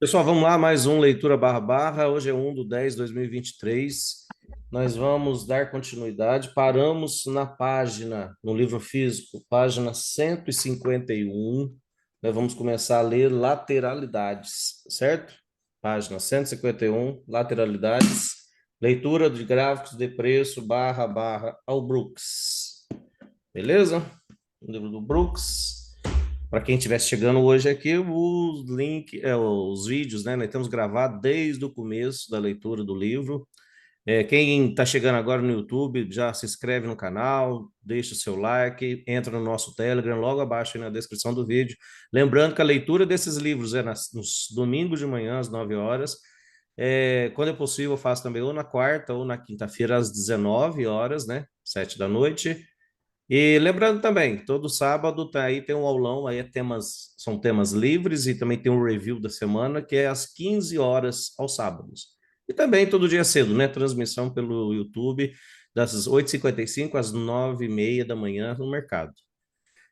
Pessoal, vamos lá, mais um Leitura Barra Barra. Hoje é 1/10/2023. Nós vamos dar continuidade. Paramos na página, no livro físico, página 151. Nós vamos começar a ler lateralidades, certo? Página 151, lateralidades. Leitura de gráficos de preço, barra, barra, ao Brooks. Beleza? O livro do Brooks. Para quem estiver chegando hoje aqui, os vídeos, né? Nós temos gravado desde o começo da leitura do livro. Quem está chegando agora no YouTube, já se inscreve no canal, deixa o seu like, entra no nosso Telegram, logo abaixo aí na descrição do vídeo. Lembrando que a leitura desses livros é nos domingos de manhã, às 9 horas. Quando é possível, eu faço também ou na quarta ou na quinta-feira, às 19 horas, né? 7 da noite. E lembrando também, todo sábado tá aí tem um aulão, aí são temas livres e também tem um review da semana, que é às 15 horas aos sábados. E também todo dia cedo, né? Transmissão pelo YouTube, das 8h55 às 9h30 da manhã no mercado.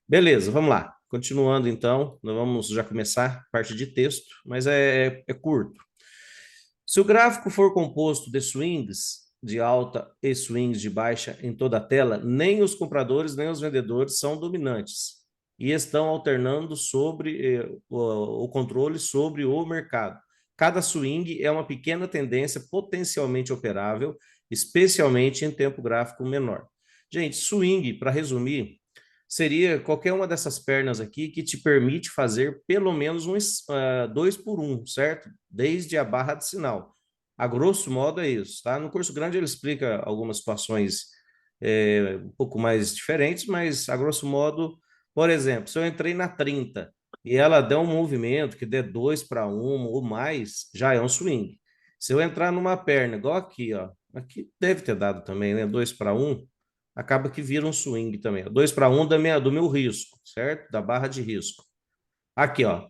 Beleza, vamos lá. Continuando então, nós vamos já começar a parte de texto, mas é curto. Se o gráfico for composto de swings de alta e swings de baixa em toda a tela, nem os compradores nem os vendedores são dominantes e estão alternando sobre o controle sobre o mercado. Cada swing é uma pequena tendência potencialmente operável, especialmente em tempo gráfico menor. Gente, swing, para resumir, seria qualquer uma dessas pernas aqui que te permite fazer pelo menos dois por um, certo? Desde a barra de sinal. A grosso modo é isso, tá? No curso grande ele explica algumas situações um pouco mais diferentes, mas a grosso modo, por exemplo, se eu entrei na 30 e ela der um movimento que der 2 para 1 ou mais, já é um swing. Se eu entrar numa perna, igual aqui, ó, aqui deve ter dado também, né? 2 para 1, acaba que vira um swing também. 2 para 1 do meu risco, certo? Da barra de risco. Aqui, ó.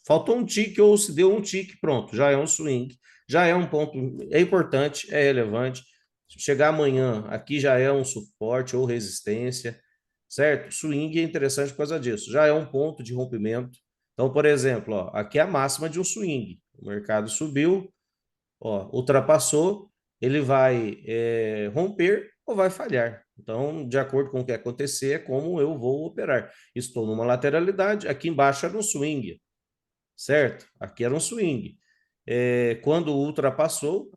Faltou um tique ou se deu um tique, pronto, já é um swing. Já é um ponto, é importante, é relevante. Chegar amanhã, aqui já é um suporte ou resistência, certo? Swing é interessante por causa disso. Já é um ponto de rompimento. Então, por exemplo, ó, aqui é a máxima de um swing. O mercado subiu, ó, ultrapassou, ele vai romper ou vai falhar. Então, de acordo com o que acontecer, é como eu vou operar. Estou numa lateralidade, aqui embaixo era um swing, certo? Aqui era um swing. Quando ultrapassou,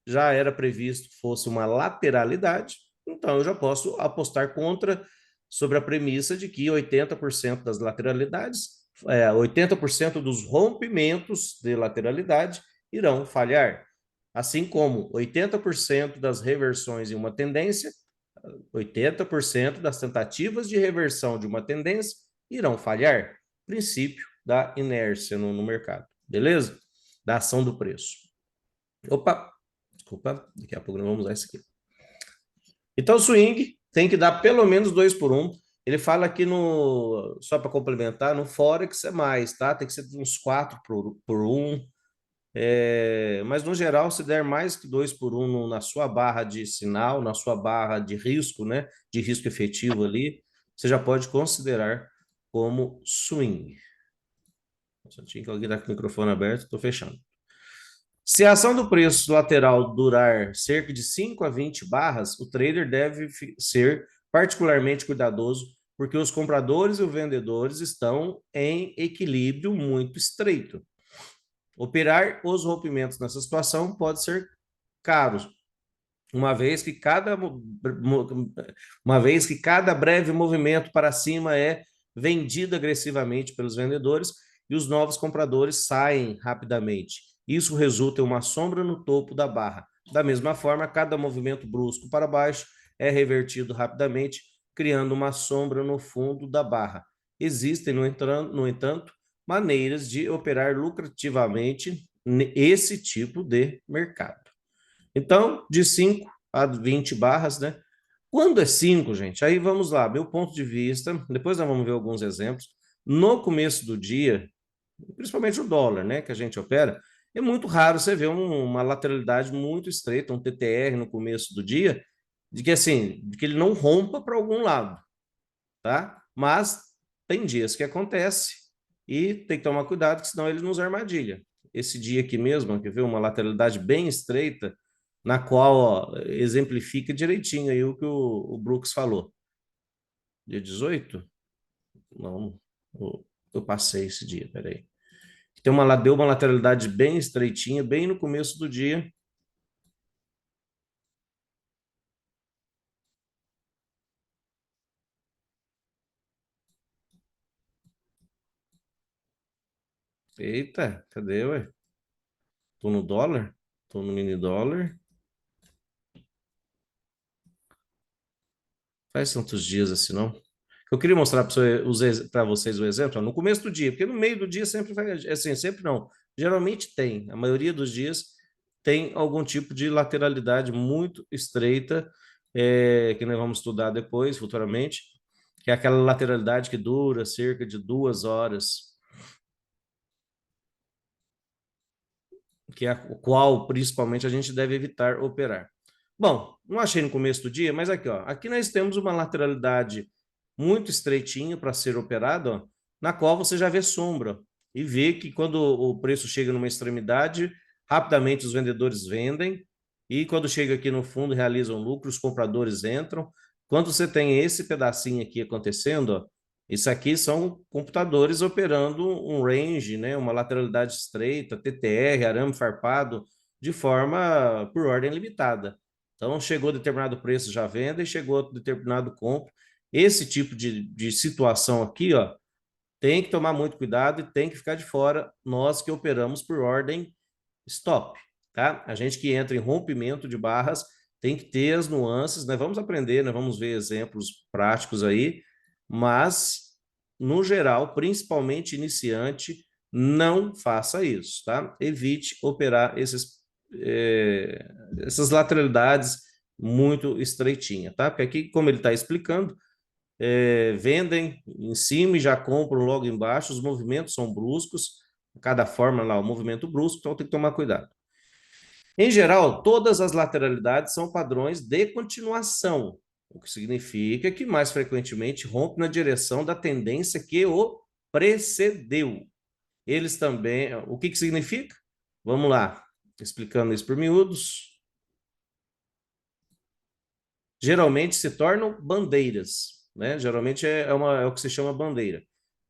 já era previsto que fosse uma lateralidade, então eu já posso apostar contra sobre a premissa de que 80% das lateralidades, 80% dos rompimentos de lateralidade irão falhar. Assim como 80% das reversões em uma tendência, 80% das tentativas de reversão de uma tendência irão falhar. Princípio da inércia no mercado, beleza? Da ação do preço. Opa, desculpa, daqui a pouco nós vamos usar isso aqui. Então, o swing tem que dar pelo menos 2 por 1. Ele fala aqui no, só para complementar, no Forex é mais, tá? Tem que ser uns 4 por 1. Mas no geral, se der mais que 2 por 1 na sua barra de sinal, na sua barra de risco, né? De risco efetivo ali, você já pode considerar como swing. Só tinha que alguém estar com o microfone aberto, estou fechando. Se a ação do preço lateral durar cerca de 5 a 20 barras, o trader deve ser particularmente cuidadoso, porque os compradores e os vendedores estão em equilíbrio muito estreito. Operar os rompimentos nessa situação pode ser caro, uma vez que cada breve movimento para cima é vendido agressivamente pelos vendedores e os novos compradores saem rapidamente. Isso resulta em uma sombra no topo da barra. Da mesma forma, cada movimento brusco para baixo é revertido rapidamente, criando uma sombra no fundo da barra. Existem, no entanto, maneiras de operar lucrativamente esse tipo de mercado. Então, de 5 a 20 barras, né? Quando é 5, gente, aí vamos lá, meu ponto de vista, depois nós vamos ver alguns exemplos. No começo do dia, principalmente o dólar, né, que a gente opera, é muito raro você ver uma lateralidade muito estreita, um TTR no começo do dia, de que assim, de que ele não rompa para algum lado, tá? Mas tem dias que acontece e tem que tomar cuidado, que senão ele nos armadilha. esse dia aqui mesmo, quer ver? Uma lateralidade bem estreita, na qual, ó, exemplifica direitinho aí o que o Brooks falou. Dia 18? Não, eu passei esse dia, peraí. Deu uma lateralidade bem estreitinha, bem no começo do dia. Eita, cadê, ué? Tô no dólar? Tô no mini dólar. Faz tantos dias assim, não? Eu queria mostrar para vocês o exemplo, ó, no começo do dia, porque no meio do dia sempre vai, assim, sempre não. Geralmente tem, a maioria dos dias tem algum tipo de lateralidade muito estreita, que nós vamos estudar depois, futuramente, que é aquela lateralidade que dura cerca de 2 horas, que é a qual principalmente a gente deve evitar operar. Bom, não achei no começo do dia, mas aqui, ó, aqui nós temos uma lateralidade muito estreitinha para ser operada, ó, na qual você já vê sombra e vê que quando o preço chega numa extremidade, rapidamente os vendedores vendem e quando chega aqui no fundo realizam lucro, os compradores entram. Quando você tem esse pedacinho aqui acontecendo, ó, isso aqui são computadores operando um range, né, uma lateralidade estreita, TTR, arame farpado, de forma por ordem limitada. Então, chegou a determinado preço, já venda, e chegou a determinado compra. Esse tipo de situação aqui, ó, tem que tomar muito cuidado e tem que ficar de fora, nós que operamos por ordem stop, tá? A gente que entra em rompimento de barras tem que ter as nuances, né? Vamos aprender, né? Vamos ver exemplos práticos aí, mas no geral, principalmente iniciante, não faça isso, tá? Evite operar essas lateralidades muito estreitinha, tá? Porque aqui, como ele está explicando, vendem em cima e já compram logo embaixo, os movimentos são bruscos, cada forma lá, o movimento brusco, então tem que tomar cuidado. Em geral, todas as lateralidades são padrões de continuação, o que significa que mais frequentemente rompe na direção da tendência que o precedeu. Eles também, o que significa? Vamos lá, explicando isso por miúdos. Geralmente se tornam bandeiras, né? Geralmente é o que se chama bandeira.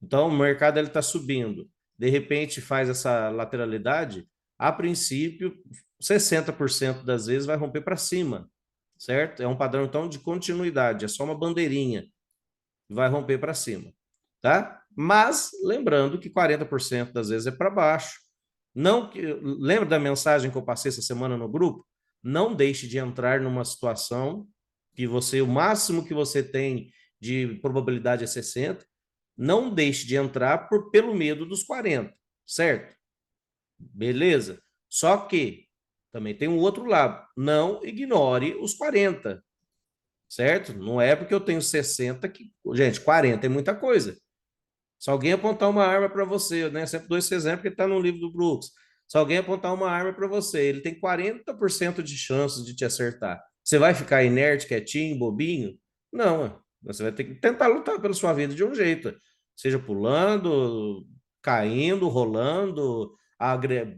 Então, o mercado está subindo, de repente faz essa lateralidade, a princípio, 60% das vezes vai romper para cima, certo? É um padrão, então, de continuidade, é só uma bandeirinha, vai romper para cima, tá? Mas, lembrando que 40% das vezes é para baixo. Não, lembra da mensagem que eu passei essa semana no grupo? Não deixe de entrar numa situação que o máximo que você tem de probabilidade é 60, não deixe de entrar pelo medo dos 40, certo? Beleza? Só que também tem um outro lado, não ignore os 40, certo? Não é porque eu tenho 60 que, gente, 40 é muita coisa. Se alguém apontar uma arma para você, né? Sempre dou esse exemplo que está no livro do Brooks. Se alguém apontar uma arma para você, ele tem 40% de chances de te acertar. Você vai ficar inerte, quietinho, bobinho? Não, você vai ter que tentar lutar pela sua vida de um jeito. Seja pulando, caindo, rolando,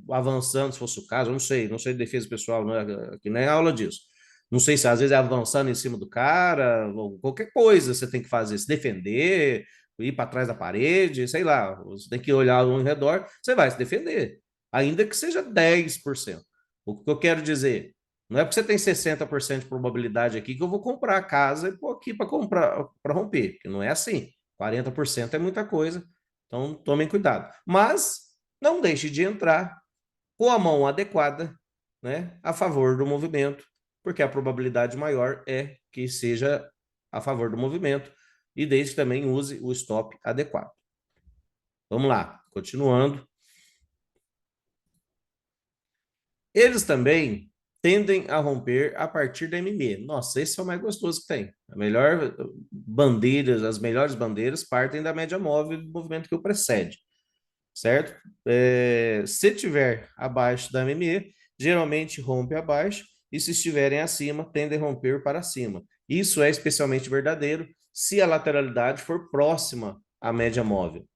avançando, se fosse o caso. Eu não sei de defesa pessoal, não é, aqui não é aula disso. Não sei se às vezes é avançando em cima do cara, ou qualquer coisa você tem que fazer, se defender, ir para trás da parede, sei lá, você tem que olhar ao redor, você vai se defender, ainda que seja 10%. O que eu quero dizer, não é porque você tem 60% de probabilidade aqui que eu vou comprar a casa e pôr aqui para comprar, para romper, porque não é assim. 40% é muita coisa, então tomem cuidado. Mas não deixe de entrar com a mão adequada, né, a favor do movimento, porque a probabilidade maior é que seja a favor do movimento e desde que também use o stop adequado. Vamos lá, continuando. Eles também tendem a romper a partir da MME. Nossa, esse é o mais gostoso que tem. A melhor bandeiras, as melhores bandeiras partem da média móvel do movimento que o precede, certo? Se tiver abaixo da MME, geralmente rompe abaixo, e se estiverem acima, tendem a romper para cima. Isso é especialmente verdadeiro se a lateralidade for próxima à média móvel.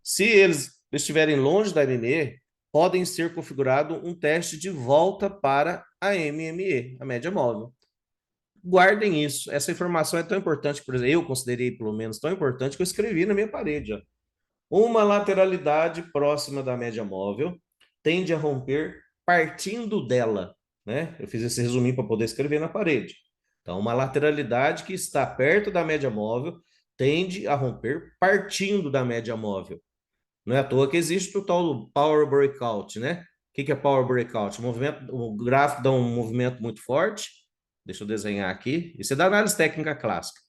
Se eles estiverem longe da MME, podem ser configurado um teste de volta para a MME, a média móvel. Guardem isso. Essa informação é tão importante, por exemplo, eu considerei pelo menos tão importante que eu escrevi na minha parede. Ó. Uma lateralidade próxima da média móvel tende a romper partindo dela, né? Eu fiz esse resuminho para poder escrever na parede. Então, uma lateralidade que está perto da média móvel tende a romper partindo da média móvel. Não é à toa que existe o tal do Power Breakout, né? O que é Power Breakout? O gráfico dá um movimento muito forte. Deixa eu desenhar aqui. Isso é da análise técnica clássica.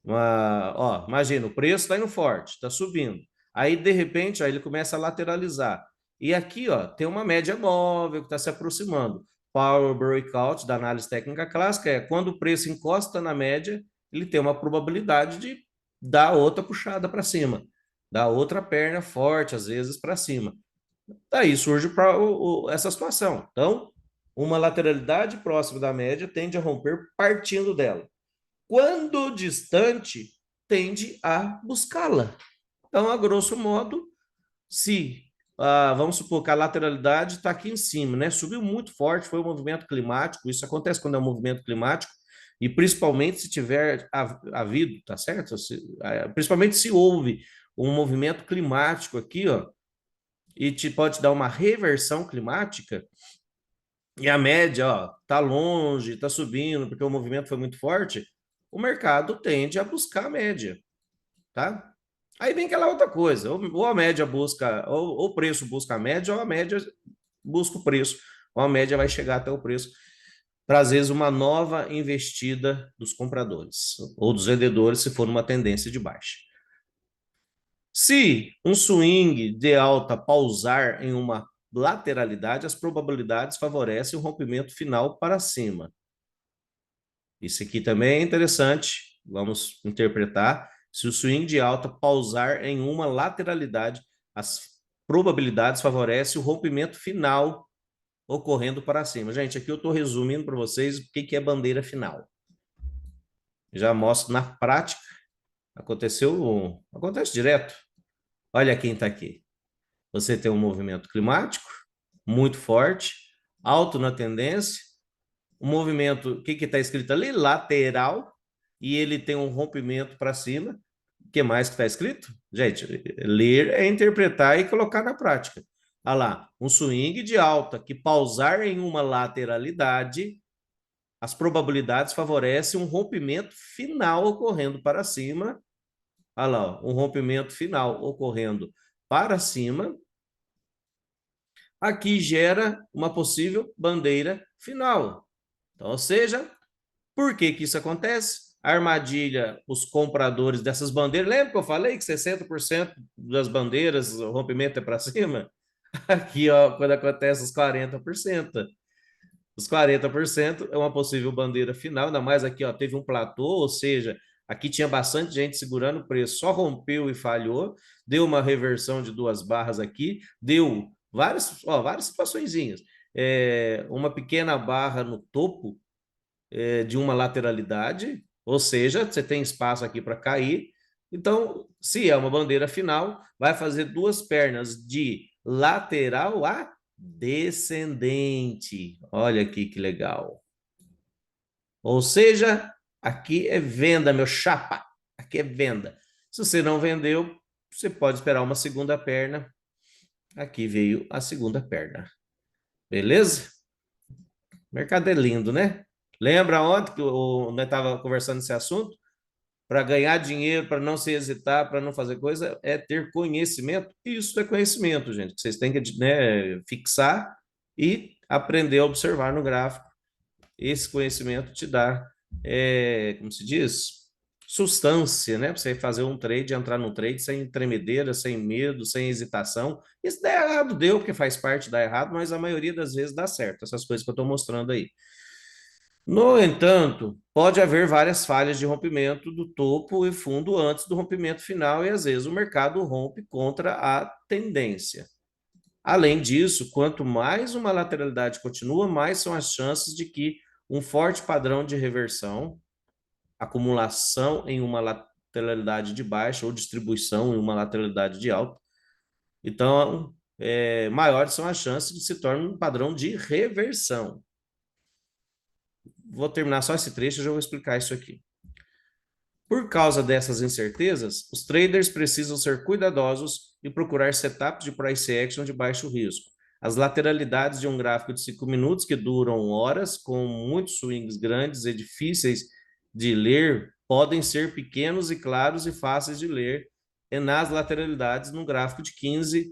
Ó, imagina, o preço está indo forte, está subindo. Aí, de repente, ó, ele começa a lateralizar. E aqui, ó, tem uma média móvel que está se aproximando. Power Breakout da análise técnica clássica é quando o preço encosta na média, ele tem uma probabilidade de dar outra puxada para cima, dar outra perna forte, às vezes, para cima. Daí surge essa situação. Então, uma lateralidade próxima da média tende a romper partindo dela. Quando distante, tende a buscá-la. Então, a grosso modo, se vamos supor que a lateralidade está aqui em cima, né? Subiu muito forte, foi um movimento climático. Isso acontece quando é um movimento climático, e principalmente se tiver havido, tá certo? Principalmente se houve um movimento climático aqui, ó, e pode dar uma reversão climática, e a média, ó, tá longe, tá subindo, porque o movimento foi muito forte, o mercado tende a buscar a média, tá? Aí vem aquela outra coisa, ou a média busca, ou o preço busca a média, ou a média busca o preço, ou a média vai chegar até o preço, para às vezes uma nova investida dos compradores, ou dos vendedores, se for uma tendência de baixa. Se um swing de alta pausar em uma lateralidade, as probabilidades favorecem o rompimento final para cima. Isso aqui também é interessante. Vamos interpretar. Se o swing de alta pausar em uma lateralidade, as probabilidades favorecem o rompimento final ocorrendo para cima. Gente, aqui eu estou resumindo para vocês o que é bandeira final. Já mostro na prática. Acontece direto. Olha quem está aqui. Você tem um movimento climático muito forte, alto na tendência, um movimento, o que está escrito ali? Lateral, e ele tem um rompimento para cima. O que mais que está escrito? Gente, ler é interpretar e colocar na prática. Olha lá, um swing de alta que pausar em uma lateralidade, as probabilidades favorecem um rompimento final ocorrendo para cima. Olha lá, um rompimento final ocorrendo para cima. Aqui gera uma possível bandeira final. Então, ou seja, por que que isso acontece? A armadilha, os compradores dessas bandeiras, lembra que eu falei que 60% das bandeiras, o rompimento é para cima? Aqui, ó, quando acontece os 40%. Os 40% é uma possível bandeira final, ainda mais aqui, ó, teve um platô, ou seja, aqui tinha bastante gente segurando o preço, só rompeu e falhou, deu uma reversão de duas barras aqui, deu várias situaçõezinhas. Uma pequena barra no topo de uma lateralidade, ou seja, você tem espaço aqui para cair. Então, se é uma bandeira final, vai fazer duas pernas de lateral a descendente. Olha aqui que legal. Ou seja, aqui é venda, meu chapa. Aqui é venda. Se você não vendeu, você pode esperar uma segunda perna. Aqui veio a segunda perna. Beleza? O mercado é lindo, né? Lembra ontem que nós estava conversando esse assunto? Para ganhar dinheiro, para não se hesitar, para não fazer coisa, é ter conhecimento. Isso é conhecimento, gente. Vocês têm que, né, fixar e aprender a observar no gráfico. Esse conhecimento te dá, como se diz, substância, né? Para você fazer um trade, entrar no trade sem tremedeira, sem medo, sem hesitação. Isso dá errado, deu, porque faz parte da errado, mas a maioria das vezes dá certo. Essas coisas que eu estou mostrando aí. No entanto, pode haver várias falhas de rompimento do topo e fundo antes do rompimento final, e às vezes o mercado rompe contra a tendência. Além disso, quanto mais uma lateralidade continua, mais são as chances de que um forte padrão de reversão, acumulação em uma lateralidade de baixa ou distribuição em uma lateralidade de alta. Então, maiores são as chances de se tornar um padrão de reversão. Vou terminar só esse trecho e já vou explicar isso aqui. Por causa dessas incertezas, os traders precisam ser cuidadosos e procurar setups de price action de baixo risco. As lateralidades de um gráfico de 5 minutos, que duram horas, com muitos swings grandes e difíceis de ler, podem ser pequenos e claros e fáceis de ler, e nas lateralidades num gráfico de 15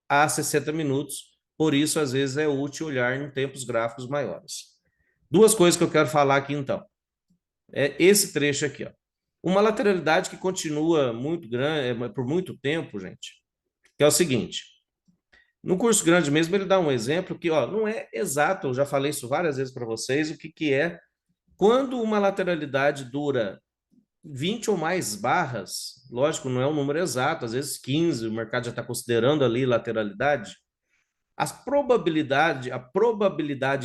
a 60 minutos. Por isso, às vezes, é útil olhar em tempos gráficos maiores. Duas coisas que eu quero falar aqui, então. É esse trecho aqui, ó. Uma lateralidade que continua muito grande, por muito tempo, gente, que é o seguinte. No curso grande mesmo, ele dá um exemplo que, ó, não é exato, eu já falei isso várias vezes para vocês, o que, que é quando uma lateralidade dura 20 ou mais barras, lógico, não é um número exato, às vezes 15, o mercado já está considerando ali lateralidade, a probabilidade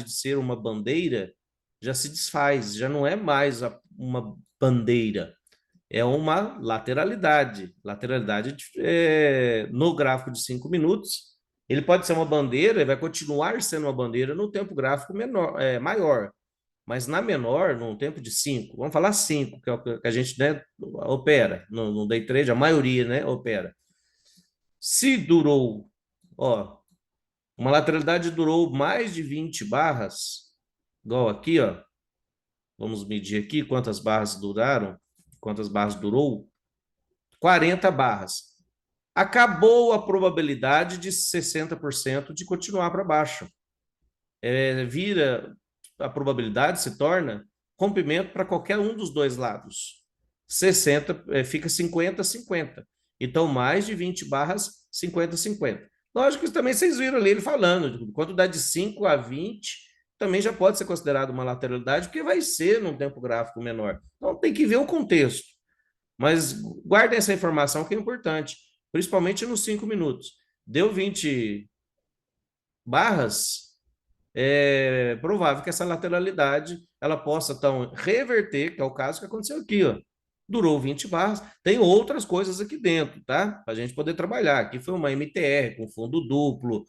de ser uma bandeira já se desfaz, já não é mais uma bandeira, é uma lateralidade. Lateralidade no gráfico de 5 minutos, ele pode ser uma bandeira e vai continuar sendo uma bandeira no tempo gráfico maior. Mas na menor, num tempo de 5, vamos falar 5, que é o que a gente, né, opera, no day trade, a maioria, né, opera. Se durou, ó, uma lateralidade durou mais de 20 barras, igual aqui, ó, vamos medir aqui quantas barras duraram, quantas barras durou, 40 barras. Acabou a probabilidade de 60% de continuar para baixo. A probabilidade se torna rompimento para qualquer um dos dois lados. 60 fica 50-50. Então, mais de 20 barras, 50-50. Lógico que também vocês viram ali ele falando, quando dá de 5 a 20, também já pode ser considerado uma lateralidade, porque vai ser num tempo gráfico menor. Então, tem que ver o contexto. Mas guardem essa informação que é importante, principalmente nos 5 minutos. Deu 20 barras, é provável que essa lateralidade ela possa então reverter, que é o caso que aconteceu aqui, ó. Durou 20 barras, tem outras coisas aqui dentro, tá? Para a gente poder trabalhar. Aqui foi uma MTR com fundo duplo,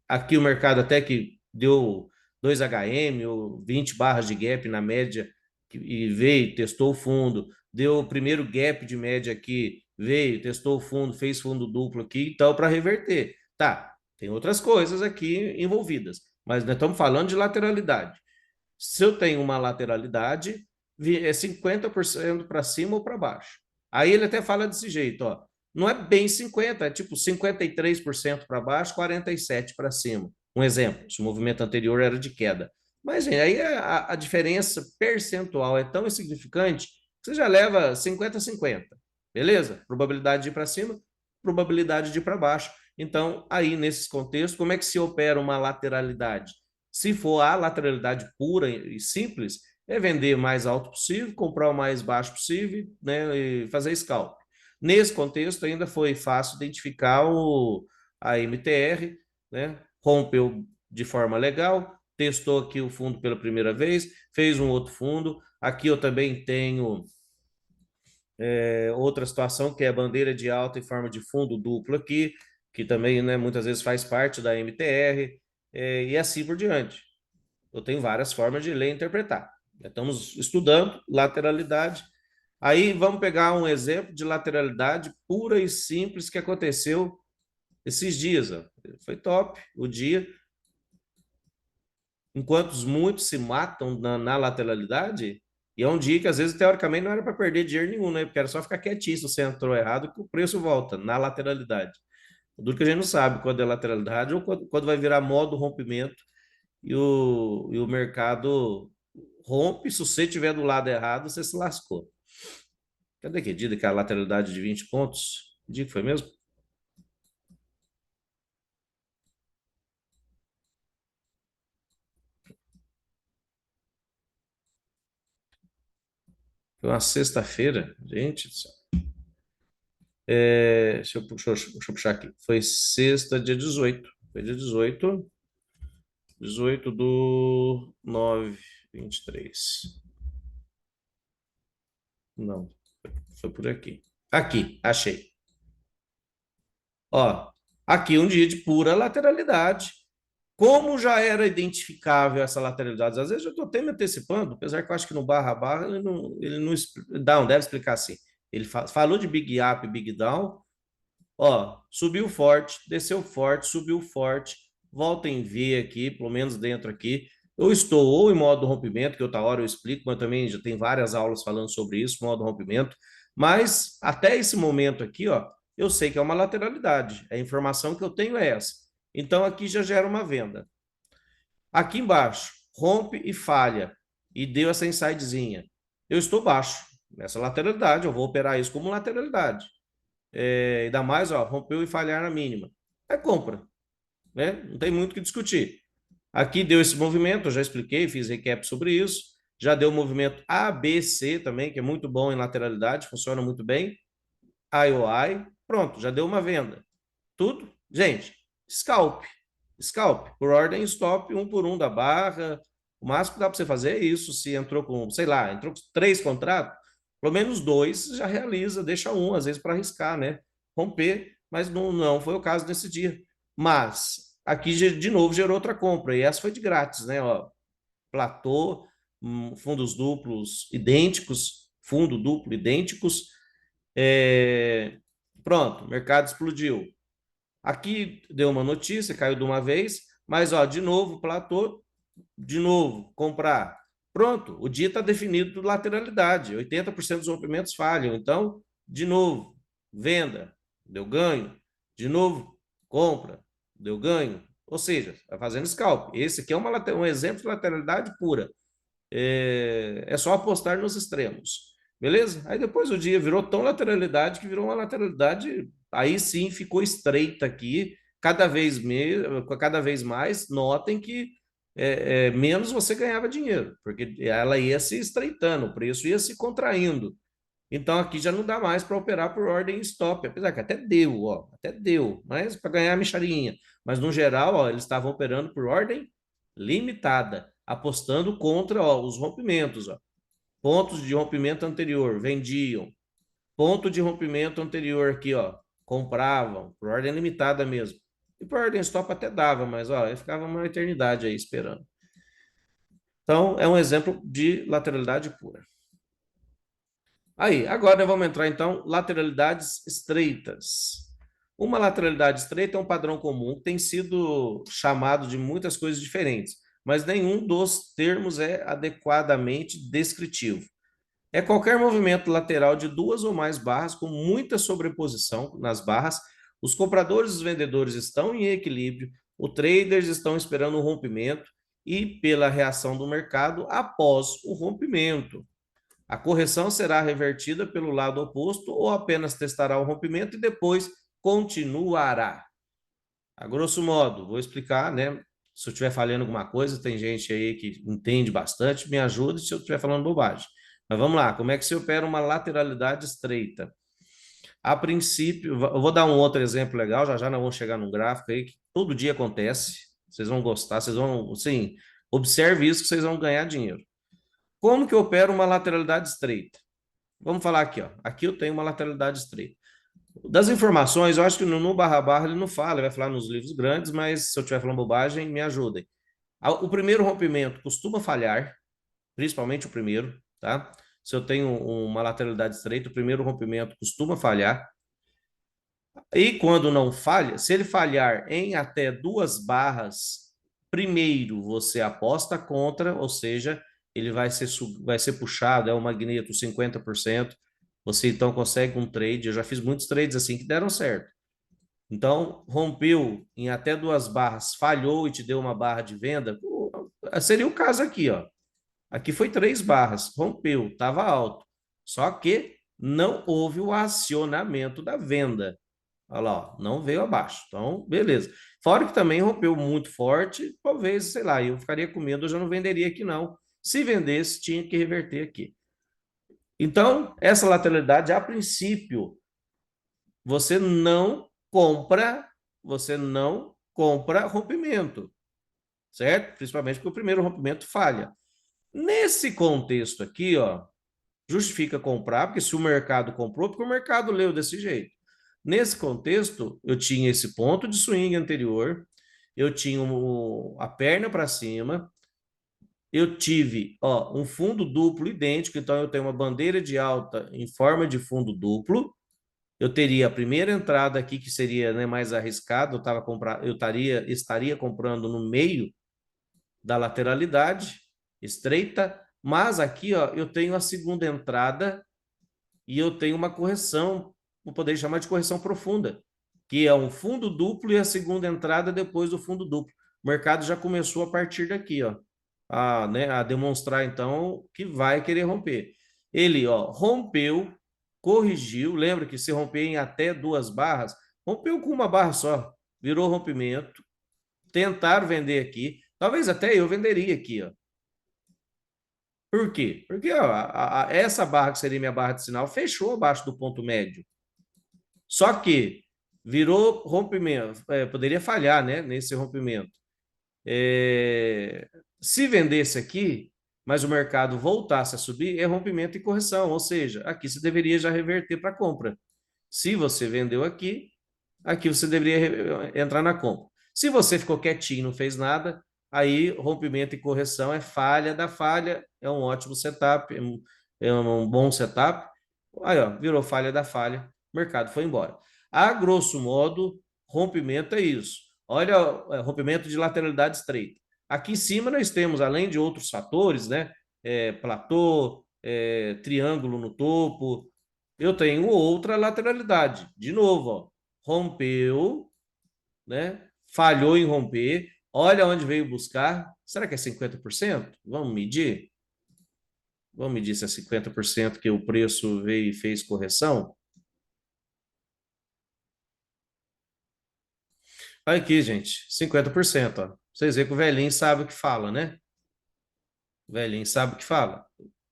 aqui o mercado até que deu 2 HM, ou 20 barras de gap na média, e veio, testou o fundo, deu o primeiro gap de média aqui, veio, testou o fundo, fez fundo duplo aqui, então para reverter. Tá, tem outras coisas aqui envolvidas, mas nós estamos falando de lateralidade. Se eu tenho uma lateralidade, é 50% para cima ou para baixo. Aí ele até fala desse jeito, ó. Não é bem 50, é tipo 53% para baixo, 47% para cima. Um exemplo, se o movimento anterior era de queda. Mas, gente, aí a diferença percentual é tão insignificante que você já leva 50-50. Beleza? Probabilidade de ir para cima, probabilidade de ir para baixo. Então, aí, nesses contextos, como é que se opera uma lateralidade? Se for a lateralidade pura e simples, é vender mais alto possível, comprar o mais baixo possível, né, e fazer scalp. Nesse contexto, ainda foi fácil identificar a MTR, né, rompeu de forma legal, testou aqui o fundo pela primeira vez, fez um outro fundo. Aqui eu também tenho outra situação, que é a bandeira de alta em forma de fundo duplo aqui, que também, né, muitas vezes faz parte da MTR, e assim por diante. Eu tenho várias formas de ler e interpretar. Estamos estudando lateralidade. Aí vamos pegar um exemplo de lateralidade pura e simples que aconteceu esses dias. Ó. Foi top o dia. Enquanto muitos se matam na lateralidade, e é um dia que às vezes, teoricamente, não era para perder dinheiro nenhum, né? Porque era só ficar quietinho se você entrou errado, que o preço volta na lateralidade. O duro que a gente não sabe quando é lateralidade ou quando vai virar modo rompimento e o mercado rompe. Se você estiver do lado errado, você se lascou. Cadê que dia que a lateralidade de 20 pontos? Que dia que foi mesmo? Foi uma sexta-feira, gente do céu. Deixa eu puxar aqui. Foi sexta, dia 18. Foi dia 18 do 9/23. Não, foi por aqui. Aqui, achei. Ó, aqui um dia de pura lateralidade. Como já era identificável essa lateralidade? Às vezes eu estou até me antecipando, apesar que eu acho que no barra a barra ele não down, deve explicar assim. Ele falou de big up, big down. Ó, subiu forte, desceu forte, subiu forte. Volta em V aqui, pelo menos dentro aqui. Eu estou ou em modo rompimento, que outra hora eu explico, mas também já tem várias aulas falando sobre isso, modo rompimento. Mas até esse momento aqui, ó, eu sei que é uma lateralidade. A informação que eu tenho é essa. Então aqui já gera uma venda. Aqui embaixo, rompe e falha. E deu essa insidezinha. Eu estou baixo nessa lateralidade, eu vou operar isso como lateralidade. Ainda mais, ó, rompeu e falhar na mínima. É compra, né? Não tem muito o que discutir. Aqui deu esse movimento, eu já expliquei, fiz recap sobre isso. Já deu o movimento ABC também, que é muito bom em lateralidade, funciona muito bem. IOI, pronto, já deu uma venda. Tudo, gente, scalp. Scalp, por ordem stop, um por um da barra. O máximo que dá para você fazer é isso. Se entrou com, sei lá, entrou com 3 contratos, pelo menos 2 já realiza, deixa um, às vezes, para arriscar, né? Romper, mas não foi o caso nesse dia. Mas aqui de novo gerou outra compra, e essa foi de grátis, né? Ó, platô, fundos duplos idênticos, fundo duplo idênticos. É... Pronto, o mercado explodiu. Aqui deu uma notícia, caiu de uma vez, mas ó, de novo, platô, de novo, comprar. Pronto, o dia está definido por lateralidade, 80% dos rompimentos falham. Então, de novo, venda, deu ganho. De novo, compra, deu ganho. Ou seja, está fazendo scalp. Esse aqui é um exemplo de lateralidade pura. É só apostar nos extremos. Beleza? Aí depois o dia virou tão lateralidade que virou uma lateralidade, aí sim ficou estreita aqui, cada vez mais, notem que menos você ganhava dinheiro, porque ela ia se estreitando, o preço ia se contraindo. Então aqui já não dá mais para operar por ordem stop, apesar que até deu, ó, até deu, mas para ganhar a micharinha. Mas no geral, ó, eles estavam operando por ordem limitada, apostando contra, ó, os rompimentos, ó. Pontos de rompimento anterior, vendiam. Ponto de rompimento anterior aqui, ó, compravam, por ordem limitada mesmo. E por ordem stop até dava, mas ó, eu ficava uma eternidade aí esperando. Então, é um exemplo de lateralidade pura. Aí, agora vamos entrar então lateralidades estreitas. Uma lateralidade estreita é um padrão comum que tem sido chamado de muitas coisas diferentes, mas nenhum dos termos é adequadamente descritivo. É qualquer movimento lateral de duas ou mais barras com muita sobreposição nas barras. Os compradores e os vendedores estão em equilíbrio, os traders estão esperando o rompimento e pela reação do mercado após o rompimento. A correção será revertida pelo lado oposto ou apenas testará o rompimento e depois continuará. A grosso modo, vou explicar, né? Se eu estiver falando alguma coisa, tem gente aí que entende bastante, me ajude se eu estiver falando bobagem. Mas vamos lá, como é que se opera uma lateralidade estreita? A princípio, eu vou dar um outro exemplo legal, já já nós vamos chegar num gráfico aí que todo dia acontece, vocês vão gostar, vocês vão, sim, observe isso que vocês vão ganhar dinheiro. Como que opera uma lateralidade estreita? Vamos falar aqui, ó. Aqui eu tenho uma lateralidade estreita. Das informações, eu acho que no barra barra ele não fala, ele vai falar nos livros grandes, mas se eu estiver falando bobagem, me ajudem. O primeiro rompimento costuma falhar, principalmente o primeiro, tá? Se eu tenho uma lateralidade estreita, o primeiro rompimento costuma falhar. E quando não falha, se ele falhar em até 2 barras, primeiro você aposta contra, ou seja, ele vai ser puxado, é o magneto 50%. Você então consegue um trade. Eu já fiz muitos trades assim que deram certo. Então, rompeu em até 2 barras, falhou e te deu uma barra de venda, seria o caso aqui, ó. Aqui foi 3 barras, rompeu, estava alto. Só que não houve o acionamento da venda. Olha lá, ó, não veio abaixo. Então, beleza. Fora que também rompeu muito forte, talvez, sei lá, eu ficaria com medo, eu já não venderia aqui não. Se vendesse, tinha que reverter aqui. Então, essa lateralidade, a princípio, você não compra, você não compra rompimento, certo? Principalmente porque o primeiro rompimento falha. Nesse contexto aqui, ó, justifica comprar, porque se o mercado comprou, porque o mercado leu desse jeito. Nesse contexto, eu tinha esse ponto de swing anterior, eu tinha a perna para cima, eu tive, ó, um fundo duplo idêntico, então eu tenho uma bandeira de alta em forma de fundo duplo. Eu teria a primeira entrada aqui, que seria, né, mais arriscado, estaria comprando no meio da lateralidade estreita, mas aqui, ó, eu tenho a segunda entrada e eu tenho uma correção, vou poder chamar de correção profunda, que é um fundo duplo e a segunda entrada depois do fundo duplo. O mercado já começou a partir daqui, ó, a demonstrar então que vai querer romper. Ele, ó, rompeu, corrigiu, lembra que se romper em até 2 barras, rompeu com uma barra só, virou rompimento, tentaram vender aqui, talvez até eu venderia aqui, ó. Por quê? Porque ó, essa barra que seria minha barra de sinal fechou abaixo do ponto médio. Só que virou rompimento, poderia falhar, né, nesse rompimento. Se vendesse aqui, mas o mercado voltasse a subir, é rompimento e correção, ou seja, aqui você deveria já reverter para compra. Se você vendeu aqui você deveria entrar na compra. Se você ficou quietinho, não fez nada, aí rompimento e correção é falha da falha, é um ótimo setup, é um bom setup. Aí, ó, virou falha da falha, o mercado foi embora. A grosso modo, rompimento é isso. Olha, rompimento de lateralidade estreita. Aqui em cima nós temos, além de outros fatores, né? Platô, triângulo no topo. Eu tenho outra lateralidade. De novo, ó, rompeu, né? Falhou em romper. Olha onde veio buscar. Será que é 50%? Vamos medir? Vamos medir se é 50% que o preço veio e fez correção? Olha aqui, gente, 50%. Ó. Vocês veem que o velhinho sabe o que fala, né? O velhinho sabe o que fala.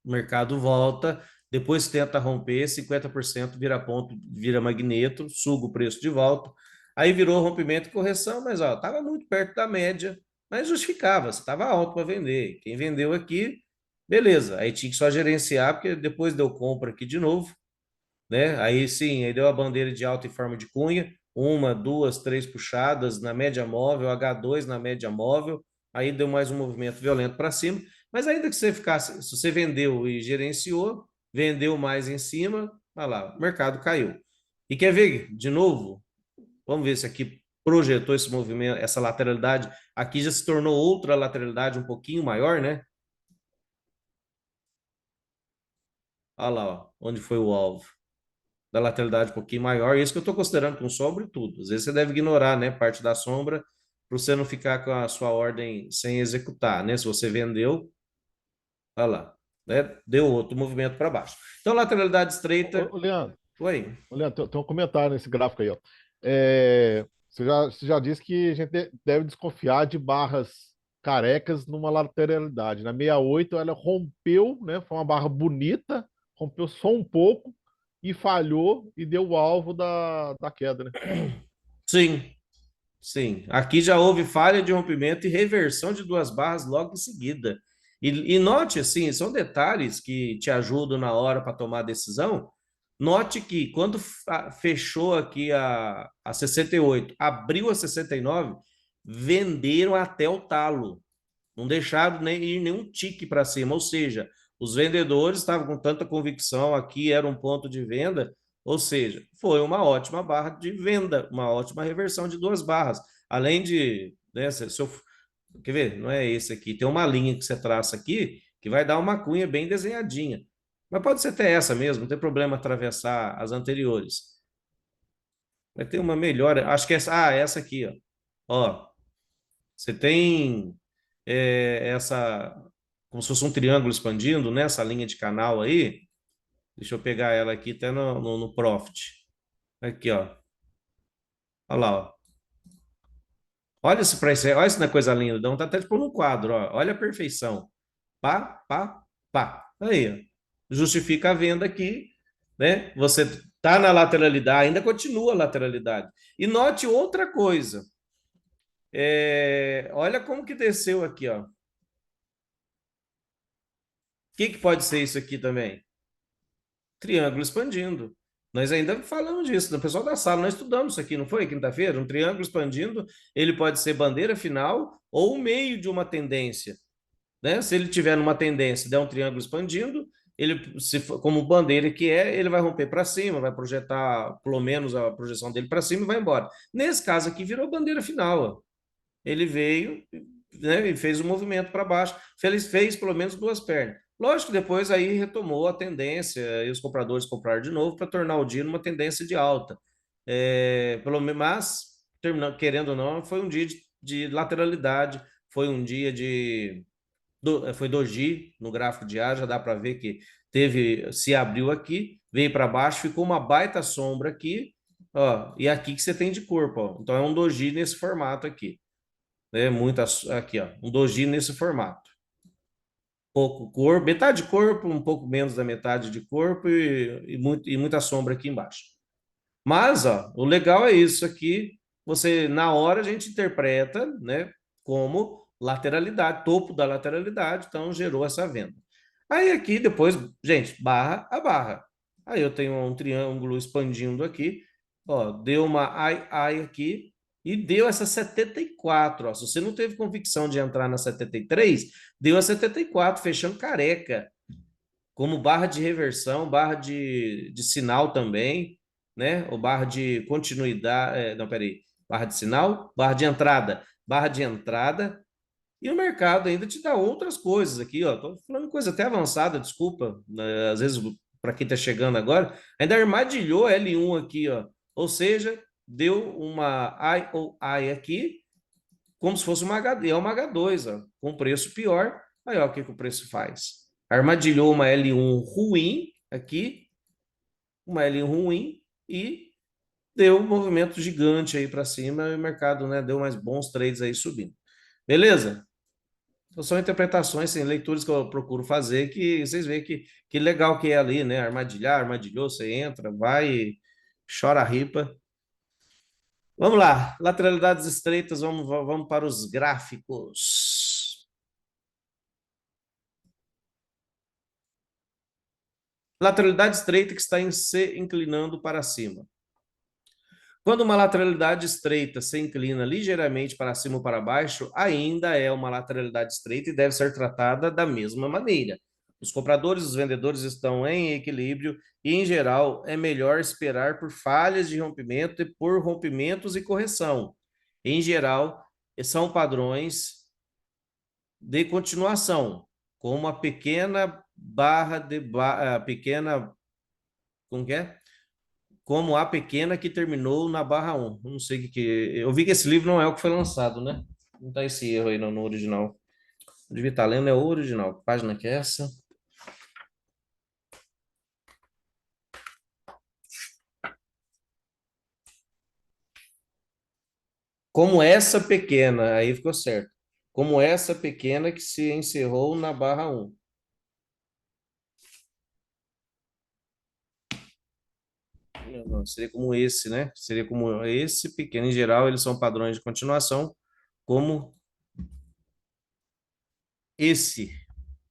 O mercado volta, depois tenta romper, 50% vira ponto, vira magneto, suga o preço de volta. Aí virou rompimento e correção, mas ó, estava muito perto da média, mas justificava, estava alto para vender. Quem vendeu aqui, beleza. Aí tinha que só gerenciar, porque depois deu compra aqui de novo, né? Aí sim, aí deu a bandeira de alta em forma de cunha, uma, duas, três puxadas na média móvel, H2 na média móvel, aí deu mais um movimento violento para cima, mas ainda que você ficasse, se você vendeu e gerenciou, vendeu mais em cima, olha lá, o mercado caiu. E quer ver de novo? Vamos ver se aqui projetou esse movimento, essa lateralidade, aqui já se tornou outra lateralidade um pouquinho maior, né? Olha lá, ó, onde foi o alvo da lateralidade um pouquinho maior. Isso que eu estou considerando com sombra e tudo. Às vezes você deve ignorar, né, parte da sombra para você não ficar com a sua ordem sem executar, né? Se você vendeu, olha lá, né? Deu outro movimento para baixo. Então, lateralidade estreita. Leandro, Oi. Tem um comentário nesse gráfico aí, ó. Você já disse que a gente deve desconfiar de barras carecas numa lateralidade. Na 68 ela rompeu, né? Foi uma barra bonita, rompeu só um pouco e falhou e deu o alvo da queda, né? Sim, sim. Aqui já houve falha de rompimento e reversão de 2 barras logo em seguida. E note, assim, são detalhes que te ajudam na hora para tomar a decisão. Note que quando fechou aqui a 68, abriu a 69, venderam até o talo. Não deixaram nem ir nenhum tique para cima. Ou seja, os vendedores estavam com tanta convicção, aqui era um ponto de venda, ou seja, foi uma ótima barra de venda, uma ótima reversão de 2 barras. Além de, né, se eu, quer ver? Não é esse aqui, tem uma linha que você traça aqui que vai dar uma cunha bem desenhadinha. Mas pode ser até essa mesmo, não tem problema atravessar as anteriores. Vai ter uma melhor, acho que essa aqui, ó. Ó, você tem essa, como se fosse um triângulo expandindo, né? Essa linha de canal aí. Deixa eu pegar ela aqui até no Profit. Aqui, ó. Olha lá, ó. Olha isso para isso, olha isso na coisa linda. Dá vontade até de pôr num quadro, ó. Olha a perfeição. Pá, pá, pá. Aí, ó. Justifica a venda aqui, né? Você tá na lateralidade, ainda continua a lateralidade. E note outra coisa. Olha como que desceu aqui, ó. O que pode ser isso aqui também? Triângulo expandindo. Nós ainda falamos disso, no pessoal da sala, nós estudamos isso aqui, não foi? Quinta-feira? Um triângulo expandindo, ele pode ser bandeira final ou meio de uma tendência, né? Se ele tiver numa tendência, der um triângulo expandindo, ele, se for, como bandeira que é, ele vai romper para cima, vai projetar pelo menos a projeção dele para cima e vai embora. Nesse caso aqui, virou bandeira final. Ó. Ele veio, né, e fez o um movimento para baixo, fez pelo menos duas pernas. Lógico que depois aí retomou a tendência e os compradores compraram de novo para tornar o dia numa tendência de alta. Mas, terminando, querendo ou não, foi um dia de lateralidade, foi um dia foi doji no gráfico diário, já dá para ver que se abriu aqui, veio para baixo, ficou uma baita sombra aqui, ó, e aqui que você tem de corpo, ó. Então é um doji nesse formato aqui, né? Aqui, ó, um doji nesse formato. Pouco corpo, metade de corpo, um pouco menos da metade de corpo e muita sombra aqui embaixo. Mas, ó, o legal é isso aqui, você na hora a gente interpreta, né, como lateralidade, topo da lateralidade, então gerou essa venda. Aí aqui depois, gente, barra a barra. Aí eu tenho um triângulo expandindo aqui, ó, deu uma ai aqui e deu essa 74, ó. Se você não teve convicção de entrar na 73, deu a 74 fechando careca, como barra de reversão, barra de sinal também, né? Ou barra de continuidade, não, peraí, barra de sinal, barra de entrada, e o mercado ainda te dá outras coisas aqui, ó. Tô falando coisa até avançada, desculpa, né? Às vezes para quem está chegando agora, ainda armadilhou L1 aqui, ó. Ou seja, deu uma I ou I aqui, como se fosse uma HD, é uma H2, ó, com preço pior. Aí, ó, o que, que o preço faz? Armadilhou uma L1 ruim aqui, uma L1 ruim e deu um movimento gigante aí para cima e o mercado, né, deu mais bons trades aí subindo. Beleza? Então, são interpretações, assim, leituras que eu procuro fazer que vocês veem que legal que é ali, né? Armadilhar, armadilhou, você entra, vai, chora a ripa. Vamos lá, lateralidades estreitas, vamos para os gráficos. Lateralidade estreita que está se inclinando para cima. Quando uma lateralidade estreita se inclina ligeiramente para cima ou para baixo, ainda é uma lateralidade estreita e deve ser tratada da mesma maneira. Os compradores e os vendedores estão em equilíbrio e, em geral, é melhor esperar por falhas de rompimento e por rompimentos e correção. Em geral, são padrões de continuação, como a pequena barra de a pequena, como que é? Como a pequena que terminou na barra 1. Não sei o que eu vi que esse livro não é o que foi lançado, né? Não tá esse erro aí no original. Eu devia estar lendo é o original. Que página que é essa? Como essa pequena, aí ficou certo. Como essa pequena que se encerrou na barra 1. Não, seria como esse, né? Seria como esse pequeno. Em geral, eles são padrões de continuação, como esse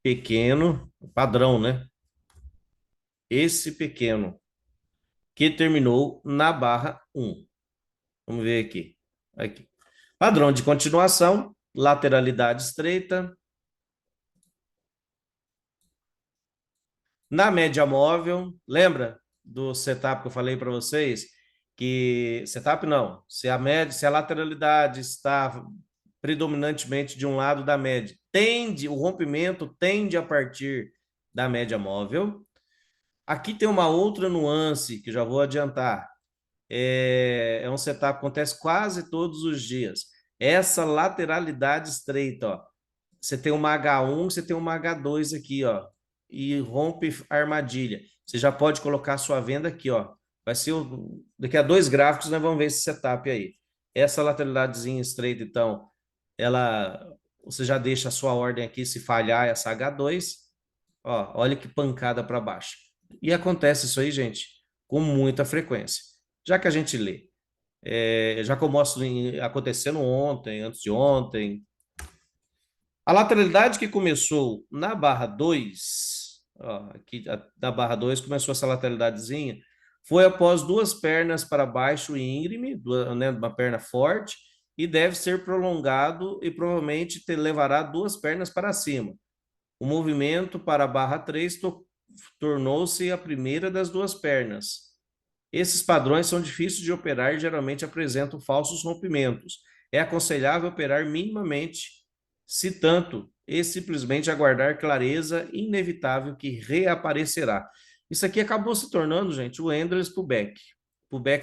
pequeno, padrão, né? Esse pequeno, que terminou na barra 1. Vamos ver aqui. Aqui. Padrão de continuação, lateralidade estreita. Na média móvel, lembra do setup que eu falei para vocês? Que setup não, se a lateralidade está predominantemente de um lado da média, o rompimento tende a partir da média móvel. Aqui tem uma outra nuance que já vou adiantar. É um setup que acontece quase todos os dias. Essa lateralidade estreita, ó. Você tem uma H1, você tem uma H2 aqui, ó. E rompe a armadilha. Você já pode colocar a sua venda aqui, ó. Vai ser daqui a 2 gráficos nós vamos ver esse setup aí. Essa lateralidadezinha estreita, então, você já deixa a sua ordem aqui se falhar essa H2. Ó, olha que pancada para baixo. E acontece isso aí, gente, com muita frequência. Já que a gente lê, já que eu mostro acontecendo ontem, antes de ontem, a lateralidade que começou na barra 2, ó, aqui na barra 2 começou essa lateralidadezinha, Foi após duas pernas para baixo íngreme, né, uma perna forte, e deve ser prolongado e provavelmente levará duas pernas para cima. O movimento para a barra 3 tornou-se a primeira das duas pernas. Esses padrões são difíceis de operar e geralmente apresentam falsos rompimentos. É aconselhável operar minimamente, se tanto, e simplesmente aguardar clareza inevitável que reaparecerá. Isso aqui acabou se tornando, gente, o Endless pullback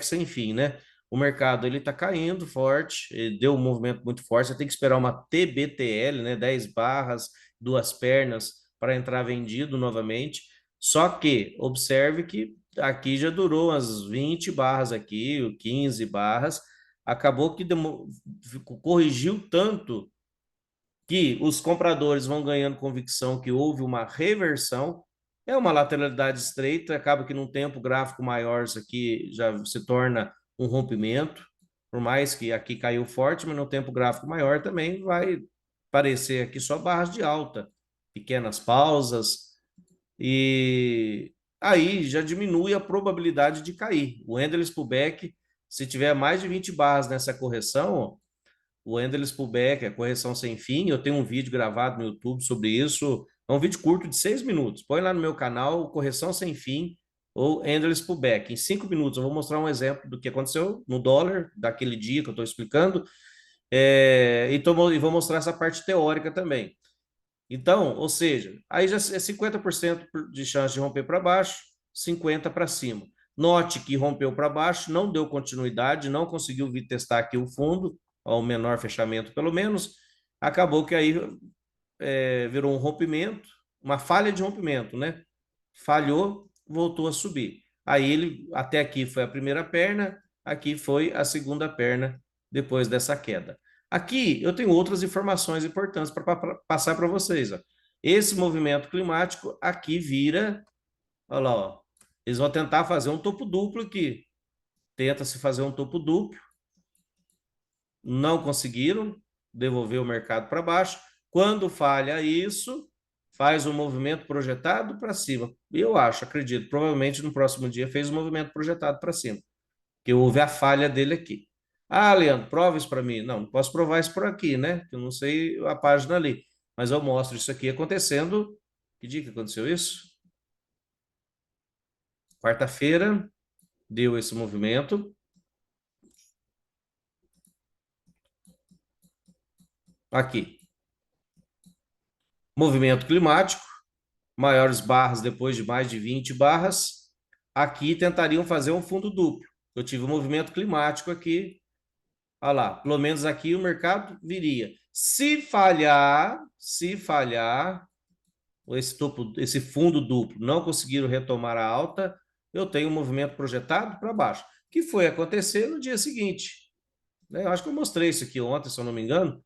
sem fim, né? O mercado ele está caindo forte, ele deu um movimento muito forte. Você tem que esperar uma TBTL, né? 10 barras, duas pernas para entrar vendido novamente. Só que observe que aqui já durou umas 20 barras aqui, 15 barras. Acabou que corrigiu tanto que os compradores vão ganhando convicção que houve uma reversão, é uma lateralidade estreita, acaba que num tempo gráfico maior isso aqui já se torna um rompimento, por mais que aqui caiu forte, mas no tempo gráfico maior também vai parecer aqui só barras de alta, pequenas pausas, e aí já diminui a probabilidade de cair. O Endless Pullback, se tiver mais de 20 barras nessa correção, o Endless Pullback, a correção sem fim, eu tenho um vídeo gravado no YouTube sobre isso, é um vídeo curto de 6 minutos. Põe lá no meu canal, correção sem fim ou Endless Pullback. Em 5 minutos eu vou mostrar um exemplo do que aconteceu no dólar, daquele dia que eu estou explicando, e vou mostrar essa parte teórica também. Então, ou seja, aí já é 50% de chance de romper para baixo, 50% para cima. Note que rompeu para baixo, não deu continuidade, não conseguiu vir testar aqui o fundo, ao menor fechamento pelo menos, acabou que aí virou um rompimento, uma falha de rompimento, né? Falhou, voltou a subir. Aí ele, até aqui foi a primeira perna, aqui foi a segunda perna depois dessa queda. Aqui eu tenho outras informações importantes para passar para vocês. Ó. Esse movimento climático aqui vira, olha lá, ó, eles vão tentar fazer um topo duplo aqui. Tenta-se fazer um topo duplo, não conseguiram devolver o mercado para baixo. Quando falha isso, faz um movimento projetado para cima. Eu acho, acredito, provavelmente no próximo dia fez um movimento projetado para cima, que houve a falha dele aqui. Ah, Leandro, prova isso para mim. Não, não posso provar isso por aqui, né? Eu não sei a página ali, mas eu mostro isso aqui acontecendo. Que dia que aconteceu isso? Quarta-feira deu esse movimento. Aqui. Movimento climático, maiores barras depois de mais de 20 barras. Aqui tentariam fazer um fundo duplo. Eu tive um movimento climático aqui. Olha lá, pelo menos aqui o mercado viria. Se falhar, esse fundo duplo não conseguiram retomar a alta, eu tenho um movimento projetado para baixo. Que foi acontecer no dia seguinte. Né? Eu acho que eu mostrei isso aqui ontem, se eu não me engano.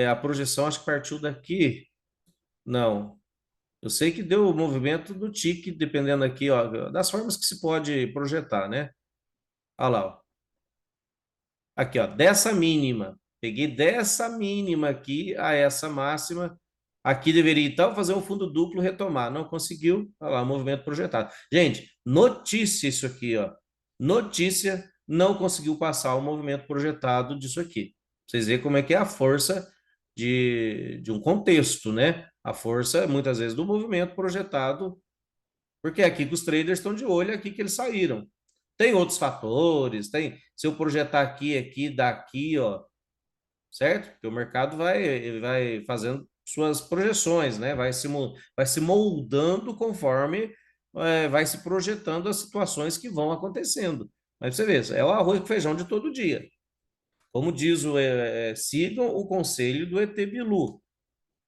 A projeção acho que partiu daqui. Não, eu sei que deu o movimento do tique, dependendo aqui, ó, das formas que se pode projetar, né? Olha lá, ó. Aqui, ó, dessa mínima. Peguei dessa mínima aqui a essa máxima. Aqui deveria, então, fazer um fundo duplo retomar. Não conseguiu. Olha lá, movimento projetado. Gente, notícia isso aqui, ó. Notícia, não conseguiu passar o movimento projetado disso aqui. Vocês veem como é que é a força de um contexto, né? A força, muitas vezes, do movimento projetado, porque é aqui que os traders estão de olho, é aqui que eles saíram. Tem outros fatores, tem. Se eu projetar aqui, aqui, daqui, ó, certo? Porque o mercado vai fazendo suas projeções, né? Vai se moldando conforme vai se projetando as situações que vão acontecendo. Mas você vê, é o arroz com feijão de todo dia. Como diz sigam o conselho do ET Bilu.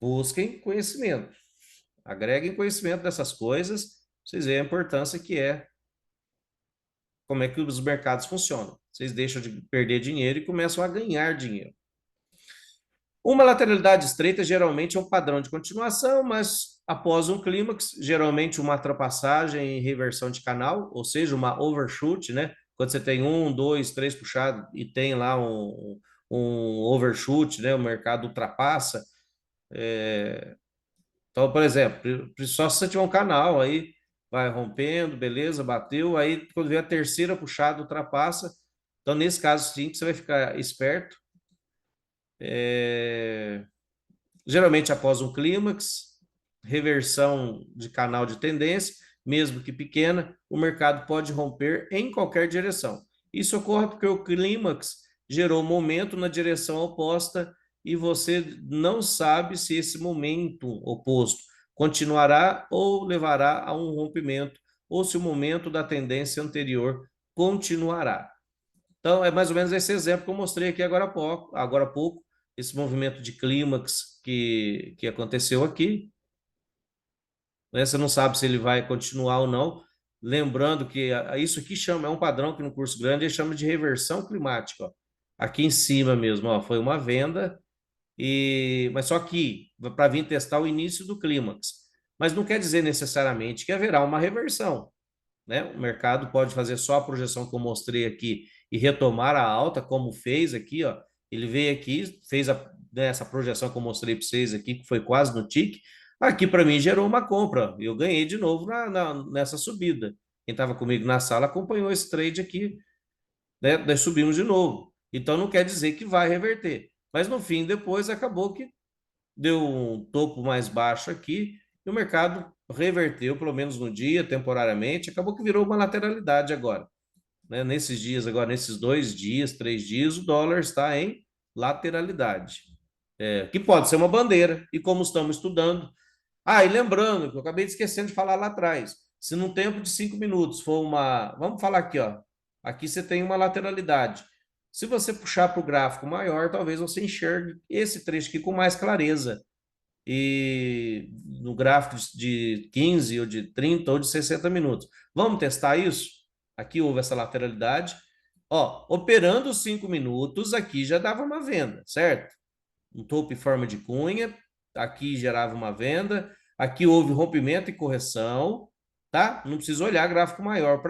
Busquem conhecimento. Agreguem conhecimento dessas coisas. Vocês veem a importância que é como é que os mercados funcionam. Vocês deixam de perder dinheiro e começam a ganhar dinheiro. Uma lateralidade estreita geralmente é um padrão de continuação, mas após um clímax, geralmente uma ultrapassagem e reversão de canal, ou seja, uma overshoot, né? Quando você tem um, dois, três puxados e tem lá um overshoot, né? O mercado ultrapassa. Então, por exemplo, só se você tiver um canal aí, vai rompendo, beleza, bateu, aí quando vem a terceira puxada, ultrapassa. Então, nesse caso, sim, que você vai ficar esperto. Geralmente após um clímax, reversão de canal de tendência, mesmo que pequena, o mercado pode romper em qualquer direção. Isso ocorre porque o clímax gerou momento na direção oposta e você não sabe se esse momento oposto continuará ou levará a um rompimento, ou se o momento da tendência anterior continuará. Então, é mais ou menos esse exemplo que eu mostrei aqui agora há pouco, esse movimento de clímax que aconteceu aqui, né? Você não sabe se ele vai continuar ou não. Lembrando que isso aqui chama, é um padrão que no curso grande ele chama de reversão climática. Ó. Aqui em cima mesmo, ó, foi uma venda, mas só que para vir testar o início do clímax. Mas não quer dizer necessariamente que haverá uma reversão, né? O mercado pode fazer só a projeção que eu mostrei aqui e retomar a alta, como fez aqui, ó. Ele veio aqui, fez essa projeção que eu mostrei para vocês aqui, que foi quase no tique. Aqui para mim gerou uma compra. Eu ganhei de novo nessa subida. Quem estava comigo na sala acompanhou esse trade aqui, né? Daí subimos de novo. Então não quer dizer que vai reverter. Mas no fim, depois acabou que deu um topo mais baixo aqui e o mercado reverteu, pelo menos no dia, temporariamente, acabou que virou uma lateralidade agora. Né? Nesses dias, agora, nesses 2 dias, 3 dias, o dólar está em lateralidade, que pode ser uma bandeira, e como estamos estudando. E lembrando, que eu acabei esquecendo de falar lá atrás, se num tempo de 5 minutos for uma. Vamos falar aqui, ó. Aqui você tem uma lateralidade. Se você puxar para o gráfico maior, talvez você enxergue esse trecho aqui com mais clareza e no gráfico de 15 ou de 30 ou de 60 minutos. Vamos testar isso? Aqui houve essa lateralidade. Ó, operando os 5 minutos, aqui já dava uma venda, certo? Um topo em forma de cunha, aqui gerava uma venda, aqui houve rompimento e correção, tá? Não precisa olhar gráfico maior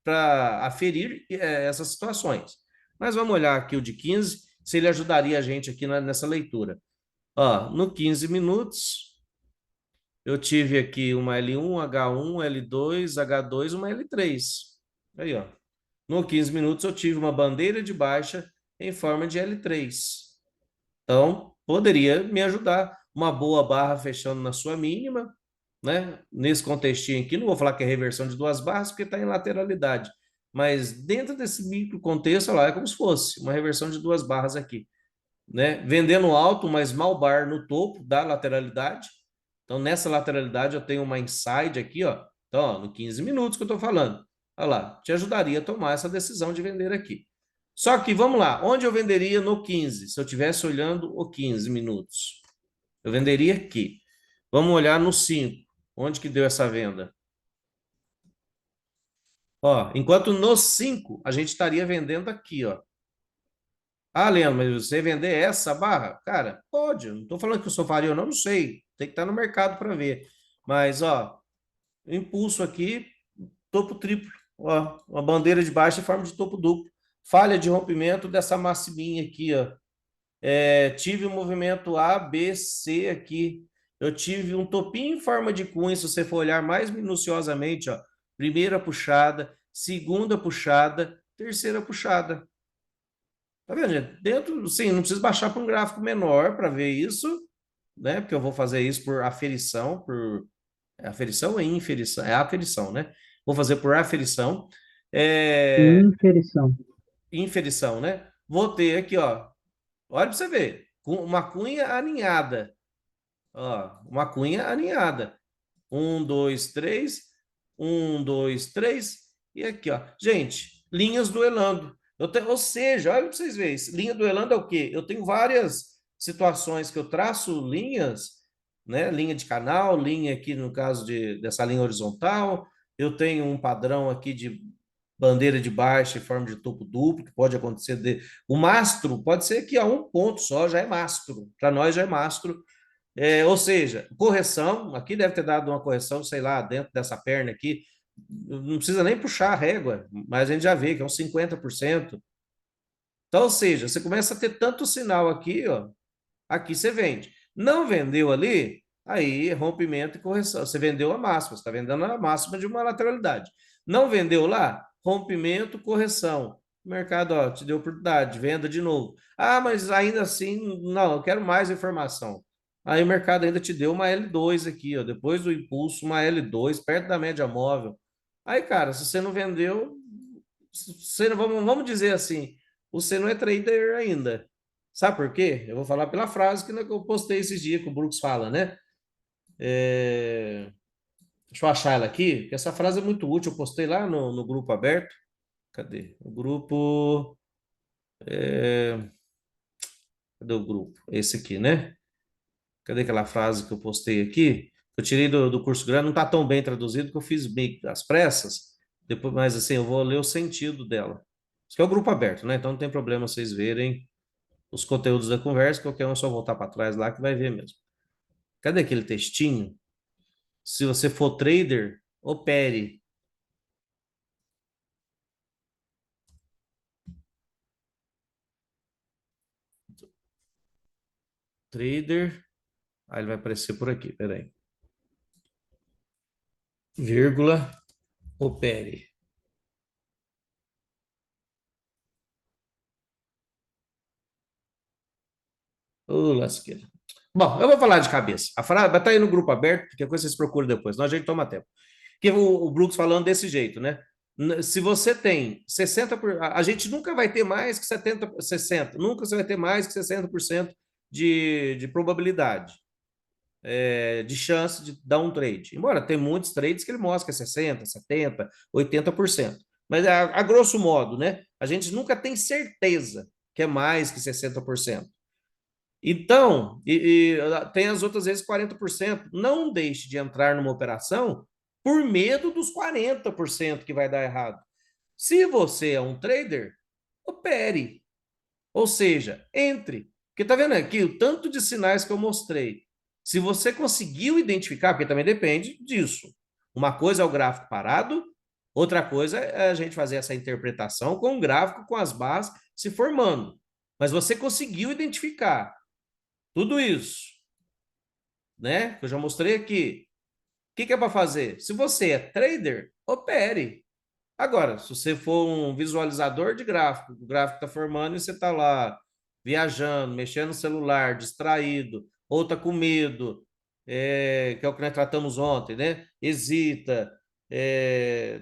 para aferir essas situações. Mas vamos olhar aqui o de 15, se ele ajudaria a gente aqui nessa leitura. Ó, no 15 minutos, eu tive aqui uma L1, H1, L2, H2, uma L3. Aí, ó. No 15 minutos, eu tive uma bandeira de baixa em forma de L3. Então, poderia me ajudar. Uma boa barra fechando na sua mínima, né? Nesse contextinho aqui, não vou falar que é reversão de 2 barras, porque está em lateralidade. Mas dentro desse micro contexto, olha lá, é como se fosse uma reversão de 2 barras aqui, né? Vendendo alto, mas mal bar no topo da lateralidade. Então, nessa lateralidade, eu tenho uma inside aqui, ó. Então, ó, no 15 minutos que eu estou falando. Olha lá, te ajudaria a tomar essa decisão de vender aqui. Só que, vamos lá, onde eu venderia no 15? Se eu estivesse olhando o 15 minutos. Eu venderia aqui. Vamos olhar no 5. Onde que deu essa venda? Ó, enquanto no 5, a gente estaria vendendo aqui, ó. Leandro, mas você vender essa barra? Cara, pode. Não estou falando que eu sou faria ou não, não sei. Tem que estar no mercado para ver. Mas, ó, impulso aqui, topo triplo. Ó, uma bandeira de baixa em forma de topo duplo. Falha de rompimento dessa maximinha aqui, ó. Tive um movimento A, B, C aqui. Eu tive um topinho em forma de cunha, se você for olhar mais minuciosamente, ó. Primeira puxada, segunda puxada, terceira puxada. Tá vendo, gente? Dentro, sim, não precisa baixar para um gráfico menor para ver isso, né? Porque eu vou fazer isso por aferição, aferição ou inferição? É aferição, né? Vou fazer por aferição. Inferição. Inferição, né? Vou ter aqui, ó. Olha para você ver. Uma cunha aninhada. Ó, uma cunha aninhada. 1, 2, 3. 1, 2, 3. E aqui, ó. Gente, linhas duelando. Ou seja, olha para vocês verem. Linha duelando é o quê? Eu tenho várias situações que eu traço linhas, né? Linha de canal, linha aqui no caso dessa linha horizontal. Eu tenho um padrão aqui de bandeira de baixa em forma de topo duplo, que pode acontecer o mastro pode ser que a um ponto só já é mastro, para nós já é mastro, ou seja, correção, aqui deve ter dado uma correção, sei lá, dentro dessa perna aqui, não precisa nem puxar a régua, mas a gente já vê que é uns 50%. Então, ou seja, você começa a ter tanto sinal aqui, ó, aqui você vende. Não vendeu ali, Aí, rompimento e correção. Você vendeu a máxima, você está vendendo a máxima de uma lateralidade. Não vendeu lá? Rompimento, correção. O mercado, ó, te deu oportunidade, venda de novo. Ah, mas ainda assim, não, eu quero mais informação. Aí o mercado ainda te deu uma L2 aqui, ó, depois do impulso, uma L2, perto da média móvel. Aí, cara, se você não vendeu, você, vamos dizer assim, você não é trader ainda. Sabe por quê? Eu vou falar pela frase que eu postei esses dias, que o Brooks fala, né? Deixa eu achar ela aqui, porque essa frase é muito útil. Eu postei lá no grupo aberto. Cadê? O grupo. Cadê o grupo? Esse aqui, né? Cadê aquela frase que eu postei aqui? Eu tirei do curso grande, não está tão bem traduzido que eu fiz bem às pressas. Depois, mas assim, eu vou ler o sentido dela. Isso que é o grupo aberto, né? Então não tem problema vocês verem os conteúdos da conversa, qualquer um é só voltar para trás lá que vai ver mesmo. Cadê aquele textinho? Se você for trader, opere. Trader. Aí ele vai aparecer por aqui, peraí. Vírgula, opere. Ô, lasqueira. Bom, eu vou falar de cabeça. A frase vai estar aí no grupo aberto, porque coisa vocês procuram depois, senão a gente toma tempo. Que o Brooks falando desse jeito, né? Se você tem 60%, a gente nunca vai ter mais que 70, 60, nunca você vai ter mais que 60% de probabilidade, de chance de dar um trade. Embora tem muitos trades que ele mostra que é 60, 70, 80%. Mas a grosso modo, né? A gente nunca tem certeza que é mais que 60%. Então, tem as outras vezes 40%. Não deixe de entrar numa operação por medo dos 40% que vai dar errado. Se você é um trader, opere. Ou seja, entre. Porque tá vendo aqui o tanto de sinais que eu mostrei. Se você conseguiu identificar, porque também depende disso. Uma coisa é o gráfico parado, outra coisa é a gente fazer essa interpretação com o gráfico, com as barras se formando. Mas você conseguiu identificar tudo isso, né? Que eu já mostrei aqui. O que é para fazer? Se você é trader, opere. Agora, se você for um visualizador de gráfico, o gráfico está formando e você está lá viajando, mexendo no celular, distraído, ou está com medo, que é o que nós tratamos ontem, né? Hesita,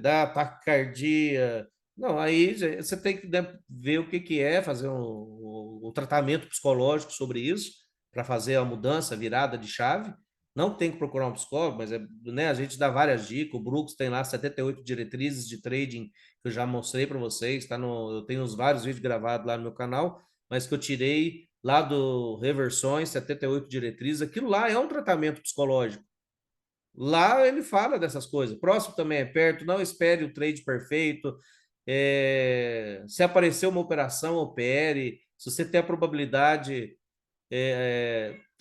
dá taquicardia. Não, aí você tem que, né, ver o que é, fazer um tratamento psicológico sobre isso, para fazer a mudança, a virada de chave. Não tem que procurar um psicólogo, mas né, a gente dá várias dicas. O Brooks tem lá 78 diretrizes de trading que eu já mostrei para vocês. Eu tenho uns vários vídeos gravados lá no meu canal, mas que eu tirei lá do Reversões, 78 diretrizes. Aquilo lá é um tratamento psicológico. Lá ele fala dessas coisas. Próximo também é perto, não espere o trade perfeito. Se aparecer uma operação, opere. Se você tem a probabilidade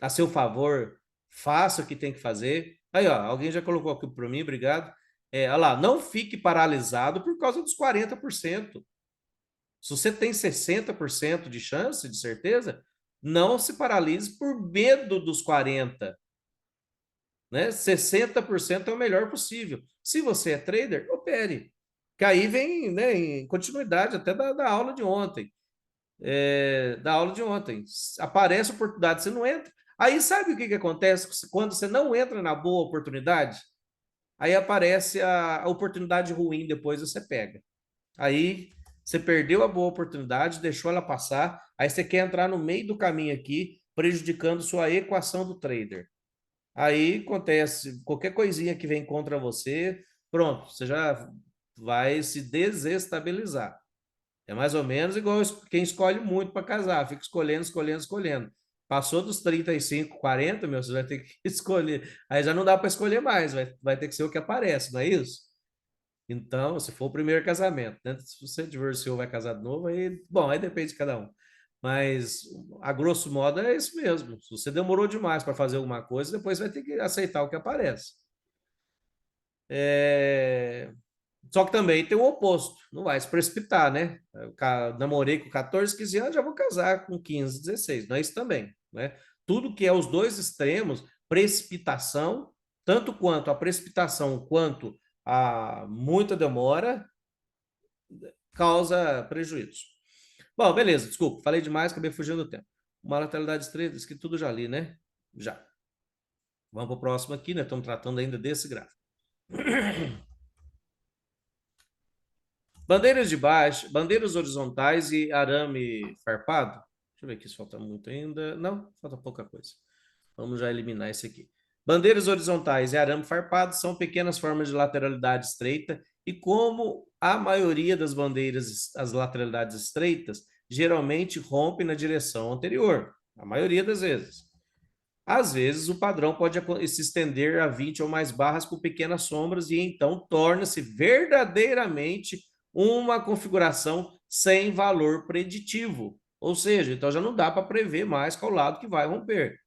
a seu favor, faça o que tem que fazer. Aí, ó, alguém já colocou aqui para mim, obrigado. Olha lá, não fique paralisado por causa dos 40%. Se você tem 60% de chance, de certeza, não se paralise por medo dos 40%. Né? 60% é o melhor possível. Se você é trader, opere. Que aí vem, né, em continuidade até da aula de ontem. Aparece oportunidade, você não entra. Aí sabe o que acontece quando você não entra na boa oportunidade? Aí aparece a oportunidade ruim, depois você pega. Aí você perdeu a boa oportunidade, deixou ela passar, aí você quer entrar no meio do caminho aqui, prejudicando sua equação do trader. Aí acontece qualquer coisinha que vem contra você, pronto, você já vai se desestabilizar. É mais ou menos igual quem escolhe muito para casar, fica escolhendo, escolhendo, escolhendo. Passou dos 35, 40, meu, você vai ter que escolher. Aí já não dá para escolher mais, vai ter que ser o que aparece, não é isso? Então, se for o primeiro casamento, né? Se você divorciou, vai casar de novo, aí, bom, aí depende de cada um. Mas, a grosso modo, é isso mesmo. Se você demorou demais para fazer alguma coisa, depois vai ter que aceitar o que aparece. Só que também tem o oposto, não vai se precipitar, né? Eu namorei com 14, 15 anos, já vou casar com 15, 16. Não é isso também, né? Tudo que é os dois extremos precipitação, tanto quanto a precipitação quanto a muita demora causa prejuízo. Bom, beleza, desculpa, falei demais, acabei fugindo do tempo. Uma lateralidade estreita, isso que tudo já li, né? Já. Vamos para o próximo aqui, né? Estamos tratando ainda desse gráfico. Bandeiras de baixo, bandeiras horizontais e arame farpado. Deixa eu ver aqui se falta muito ainda. Não, falta pouca coisa. Vamos já eliminar esse aqui. Bandeiras horizontais e arame farpado são pequenas formas de lateralidade estreita e como a maioria das bandeiras, as lateralidades estreitas, geralmente rompem na direção anterior, a maioria das vezes. Às vezes, o padrão pode se estender a 20 ou mais barras com pequenas sombras e então torna-se verdadeiramente uma configuração sem valor preditivo. Ou seja, então já não dá para prever mais qual lado que vai romper.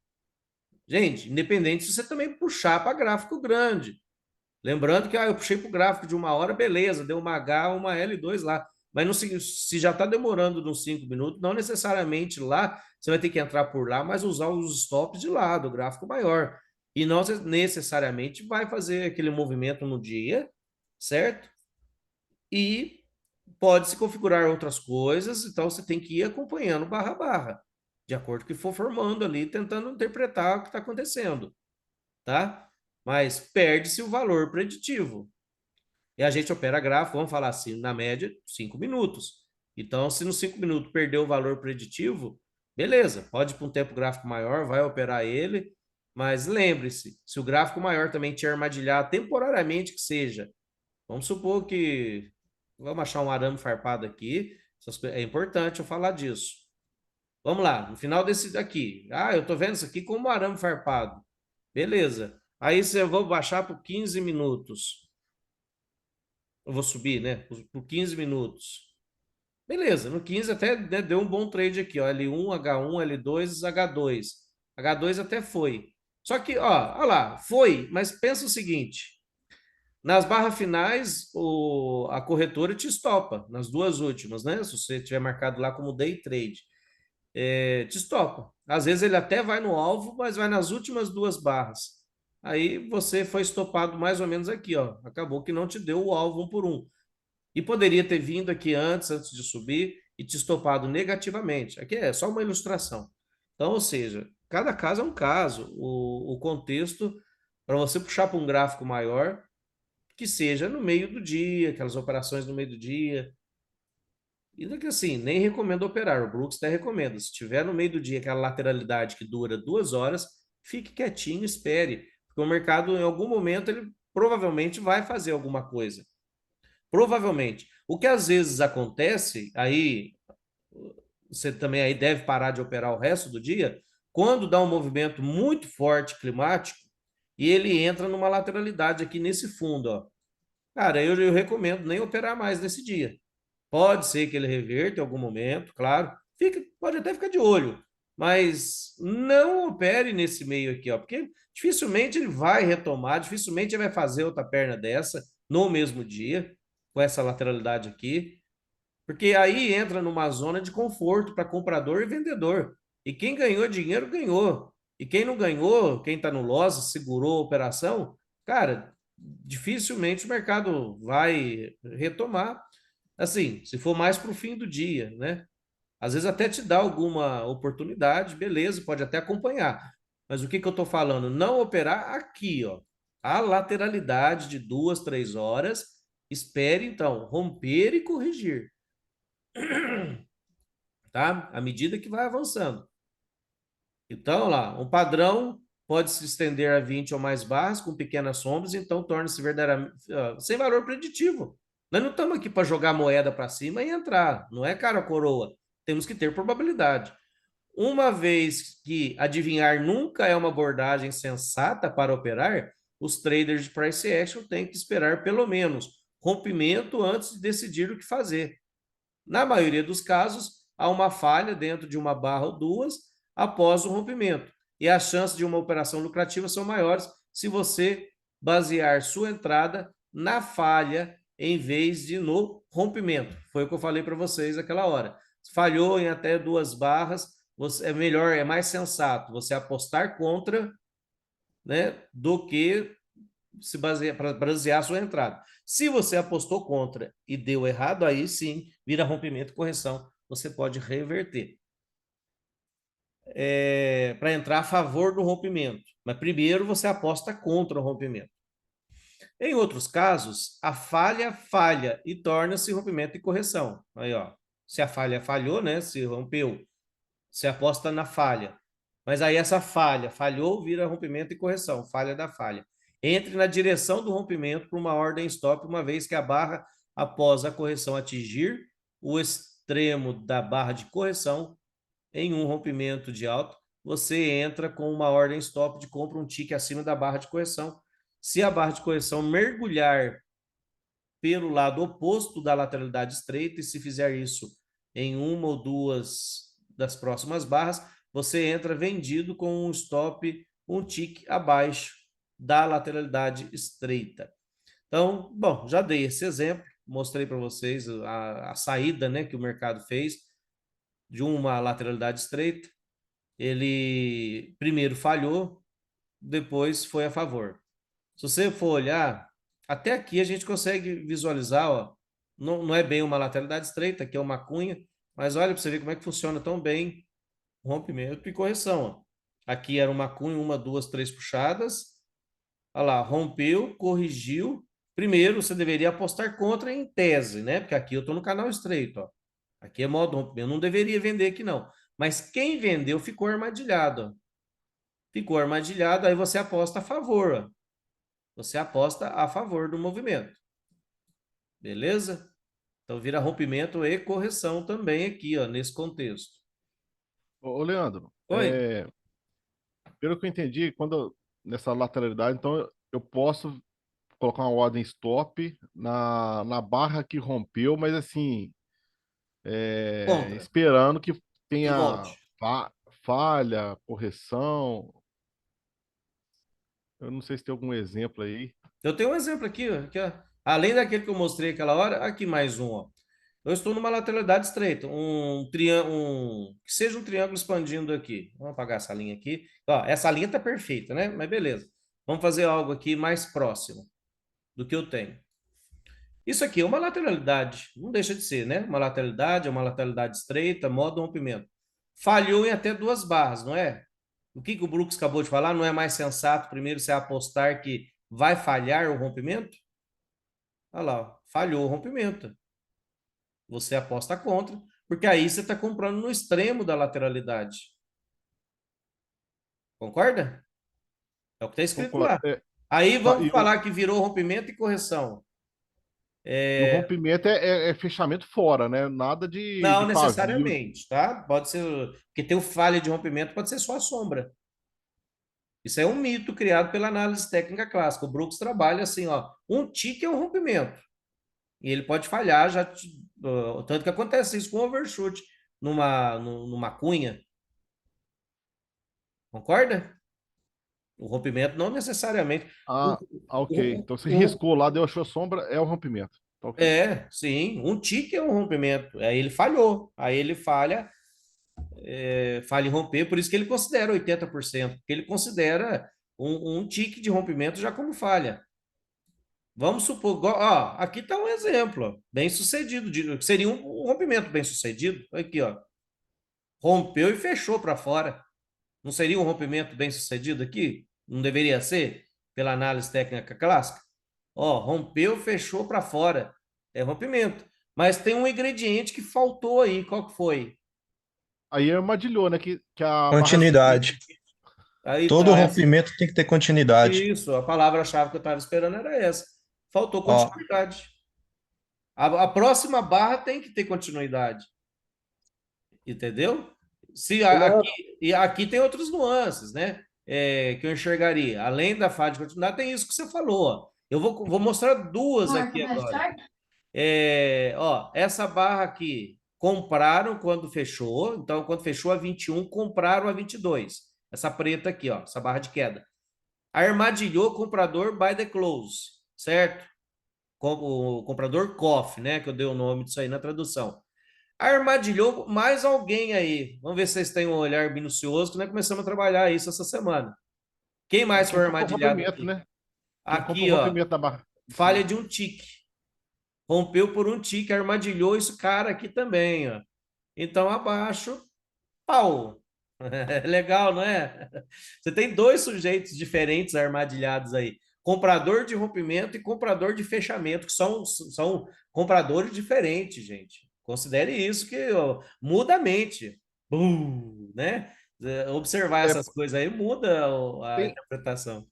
Gente, independente se você também puxar para gráfico grande. Lembrando que eu puxei para o gráfico de 1 hora, beleza, deu uma H, uma L2 lá. Mas não, se já está demorando uns 5 minutos, não necessariamente lá, você vai ter que entrar por lá, mas usar os stops de lá, do gráfico maior. E não necessariamente vai fazer aquele movimento no dia, certo? E pode se configurar outras coisas, então você tem que ir acompanhando barra a barra, de acordo com o que for formando ali, tentando interpretar o que está acontecendo, tá? Mas perde-se o valor preditivo. E a gente opera gráfico, vamos falar assim, na média, 5 minutos. Então, se nos 5 minutos perdeu o valor preditivo, beleza, pode ir para um tempo gráfico maior, vai operar ele, mas lembre-se, se o gráfico maior também te armadilhar temporariamente que seja, vamos supor que, vamos achar um arame farpado aqui, é importante eu falar disso. Vamos lá, no final desse daqui, eu estou vendo isso aqui como um arame farpado, beleza. Aí eu vou baixar por 15 minutos. Eu vou subir, né? Por 15 minutos. Beleza, no 15 até né, deu um bom trade aqui, ó. L1, H1, L2, H2. H2 até foi. Só que, ó, olha lá, foi, mas pensa o seguinte: nas barras finais, a corretora te estopa, nas duas últimas, né? Se você tiver marcado lá como day trade, te estopa. Às vezes ele até vai no alvo, mas vai nas últimas duas barras. Aí você foi estopado mais ou menos aqui, ó. Acabou que não te deu o alvo 1 por 1. E poderia ter vindo aqui antes de subir e te estopado negativamente. Aqui é só uma ilustração. Então, ou seja, cada caso é um caso. O contexto, para você puxar para um gráfico maior, que seja no meio do dia, aquelas operações no meio do dia. E daqui assim, nem recomendo operar. O Brooks até recomenda. Se tiver no meio do dia aquela lateralidade que dura 2 horas, fique quietinho, espere. Porque o mercado, em algum momento, ele provavelmente vai fazer alguma coisa. Provavelmente. O que às vezes acontece, aí você também aí deve parar de operar o resto do dia, quando dá um movimento muito forte climático e ele entra numa lateralidade aqui nesse fundo, ó. Cara, eu recomendo nem operar mais nesse dia. Pode ser que ele reverta em algum momento, claro. Pode até ficar de olho, mas não opere nesse meio aqui, ó, porque dificilmente ele vai retomar, dificilmente ele vai fazer outra perna dessa no mesmo dia, com essa lateralidade aqui, porque aí entra numa zona de conforto para comprador e vendedor. E quem ganhou dinheiro, ganhou. E quem não ganhou, quem está no loss, segurou a operação, cara, dificilmente o mercado vai retomar. Assim, se for mais para o fim do dia, né? Às vezes até te dá alguma oportunidade, beleza, pode até acompanhar. Mas o que eu estou falando? Não operar aqui, ó. A lateralidade de 2, 3 horas. Espere, então, romper e corrigir. Tá? À medida que vai avançando. Então, lá, um padrão pode se estender a 20 ou mais barras com pequenas sombras, então torna-se verdadeiramente sem valor preditivo. Nós não estamos aqui para jogar moeda para cima e entrar, não é cara coroa. Temos que ter probabilidade. Uma vez que adivinhar nunca é uma abordagem sensata para operar, os traders de price action têm que esperar pelo menos rompimento antes de decidir o que fazer. Na maioria dos casos, há uma falha dentro de uma barra ou duas após o rompimento, e as chances de uma operação lucrativa são maiores se você basear sua entrada na falha em vez de no rompimento. Foi o que eu falei para vocês naquela hora. Falhou em até 2 barras, é melhor, é mais sensato você apostar contra né, do que se basear a sua entrada. Se você apostou contra e deu errado, aí sim, vira rompimento e correção. Você pode reverter. Para entrar a favor do rompimento. Mas primeiro você aposta contra o rompimento. Em outros casos, a falha falha e torna-se rompimento e correção. Aí, ó, se a falha falhou, né, se rompeu, você aposta na falha. Mas aí essa falha falhou, vira rompimento e correção, falha da falha. Entre na direção do rompimento para uma ordem stop, uma vez que a barra, após a correção atingir o extremo da barra de correção, em um rompimento de alta, você entra com uma ordem stop de compra, um tique acima da barra de correção. Se a barra de correção mergulhar pelo lado oposto da lateralidade estreita, e se fizer isso em uma ou duas das próximas barras, você entra vendido com um stop, um tique abaixo da lateralidade estreita. Então, bom, já dei esse exemplo, mostrei para vocês a saída, né, que o mercado fez de uma lateralidade estreita. Ele primeiro falhou, depois foi a favor. Se você for olhar, até aqui a gente consegue visualizar, ó, não é bem uma lateralidade estreita, aqui é uma cunha, mas olha para você ver como é que funciona tão bem rompimento e correção. Ó. Aqui era uma cunha, uma, duas, três puxadas. Olha lá, rompeu, corrigiu. Primeiro, você deveria apostar contra em tese, né? Porque aqui eu estou no canal estreito, ó. Aqui é modo rompimento. Eu não deveria vender aqui, não. Mas quem vendeu ficou armadilhado, ó. Ficou armadilhado, aí você aposta a favor, ó. Você aposta a favor do movimento. Beleza? Então vira rompimento e correção também aqui, ó, nesse contexto. Ô, Leandro, Oi? pelo que eu entendi, quando nessa lateralidade, então eu posso colocar uma ordem stop na barra que rompeu, mas assim, Contra. esperando que Que tenha volte. falha, correção. Eu não sei se tem algum exemplo aí. Eu tenho um exemplo aqui, ó, além daquele que eu mostrei aquela hora, aqui mais um, ó. Eu estou numa lateralidade estreita, que seja um triângulo expandindo aqui. Vamos apagar essa linha aqui. Ó, essa linha está perfeita, né? Mas beleza. Vamos fazer algo aqui mais próximo do que eu tenho. Isso aqui é uma lateralidade, não deixa de ser, né? É uma lateralidade estreita, modo rompimento. Falhou em até duas barras, não é? O que o Brooks acabou de falar? Não é mais sensato primeiro você apostar que vai falhar o rompimento? Olha lá, falhou o rompimento. Você aposta contra, porque aí você está comprando no extremo da lateralidade. Concorda? É o que está escrito Concordo. lá. Aí Tá, vamos falar que virou rompimento e correção. e o rompimento é fechamento fora, né? Nada de Não pavio. necessariamente, tá? Pode ser, porque tem o falha de rompimento, pode ser só a sombra. Isso é um mito criado pela análise técnica clássica. O Brooks trabalha assim, ó, um tique é um rompimento. E ele pode falhar, tanto que acontece isso com overshoot numa cunha. Concorda? O rompimento não necessariamente. Ah, ok. O, Então você o, riscou lá, deu achou sombra, é o rompimento. Tá ok. sim, um tique é um rompimento. Aí ele falhou. Aí ele falha em romper, por isso que ele considera 80%, porque ele considera um tique de rompimento já como falha. Vamos supor, ó, aqui está um exemplo, ó, bem sucedido, seria um rompimento bem sucedido. Aqui, ó, rompeu e fechou para fora. Não seria um rompimento bem sucedido aqui? Não deveria ser, pela análise técnica clássica? Ó, rompeu, fechou para fora. É rompimento. Mas tem um ingrediente que faltou aí. Qual que foi? Aí é armadilhou, né? Que a barra. Continuidade. Aí Todo tá. rompimento tem que ter continuidade. Isso, a palavra-chave que eu estava esperando era essa. Faltou Ó, continuidade. A próxima barra tem que ter continuidade. Entendeu? Se aqui, Leandro, e aqui tem outras nuances, né? Que eu enxergaria. Além da falha de continuidade, tem isso que você falou. Ó. Eu vou mostrar duas aqui agora. Ó, essa barra aqui, compraram quando fechou. Então, quando fechou a 21, compraram a 22. Essa preta aqui, ó, essa barra de queda. Armadilhou comprador by the close, certo? O comprador COF, né? Que eu dei o nome disso aí na tradução. Armadilhou mais alguém aí. Vamos ver se vocês têm um olhar minucioso, que nós começamos a trabalhar isso essa semana. Quem mais foi Quem comprou o armadilhado rompimento, aqui? né? Quem comprou Aqui, o ó, rompimento da barra de falha cima. de um tique. Rompeu por um tique, armadilhou esse cara aqui também, ó. Então, abaixo, pau. Legal, não é? Você tem dois sujeitos diferentes armadilhados aí. Comprador de rompimento e comprador de fechamento, que são compradores diferentes, gente. Considere isso que ó, muda a mente. Né? Observar É, essas coisas aí muda a tem, interpretação.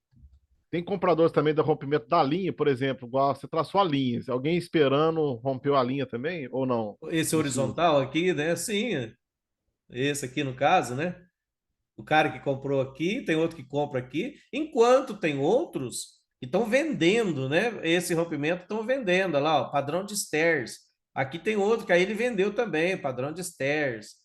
tem compradores também do rompimento da linha, por exemplo, igual você traçou a linha. Se alguém esperando rompeu a linha também, ou não? Esse Isso. horizontal aqui, né? Sim, esse aqui no caso, né? O cara que comprou aqui, tem outro que compra aqui, enquanto tem outros que estão vendendo, né? Esse rompimento estão vendendo, olha lá, ó, padrão de stairs. Aqui tem outro que aí ele vendeu também, padrão de stairs.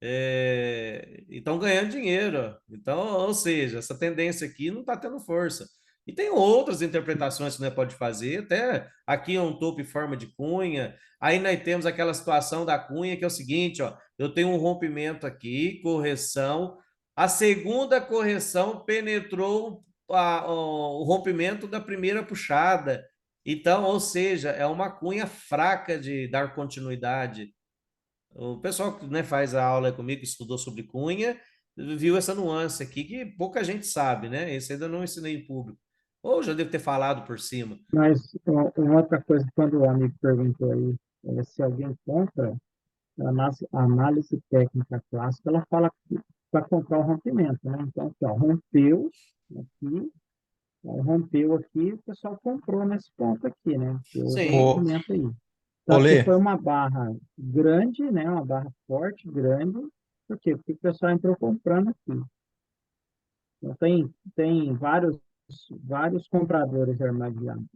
E estão ganhando dinheiro. Ó. Então, ou seja, essa tendência aqui não está tendo força. E tem outras interpretações que nós pode fazer, até aqui é um topo em forma de cunha, aí nós temos aquela situação da cunha que é o seguinte, ó, eu tenho um rompimento aqui, correção, a segunda correção penetrou o rompimento da primeira puxada, então, ou seja, é uma cunha fraca de dar continuidade. O pessoal que né, faz a aula comigo, que estudou sobre cunha, viu essa nuance aqui que pouca gente sabe, né? Esse ainda não ensinei em público. Ou já devo ter falado por cima. Mas uma outra coisa, quando o amigo perguntou aí, se alguém compra, a análise técnica clássica, ela fala para comprar o rompimento, né? Então, aqui, ó, aqui, rompeu aqui, o pessoal comprou nesse ponto aqui, né? Deu o Sim. Ô, rompimento aí. Só que Olê, foi uma barra grande, né? Uma barra forte, grande. Por quê? Porque o pessoal entrou comprando aqui. Então, tem vários compradores armadilhados.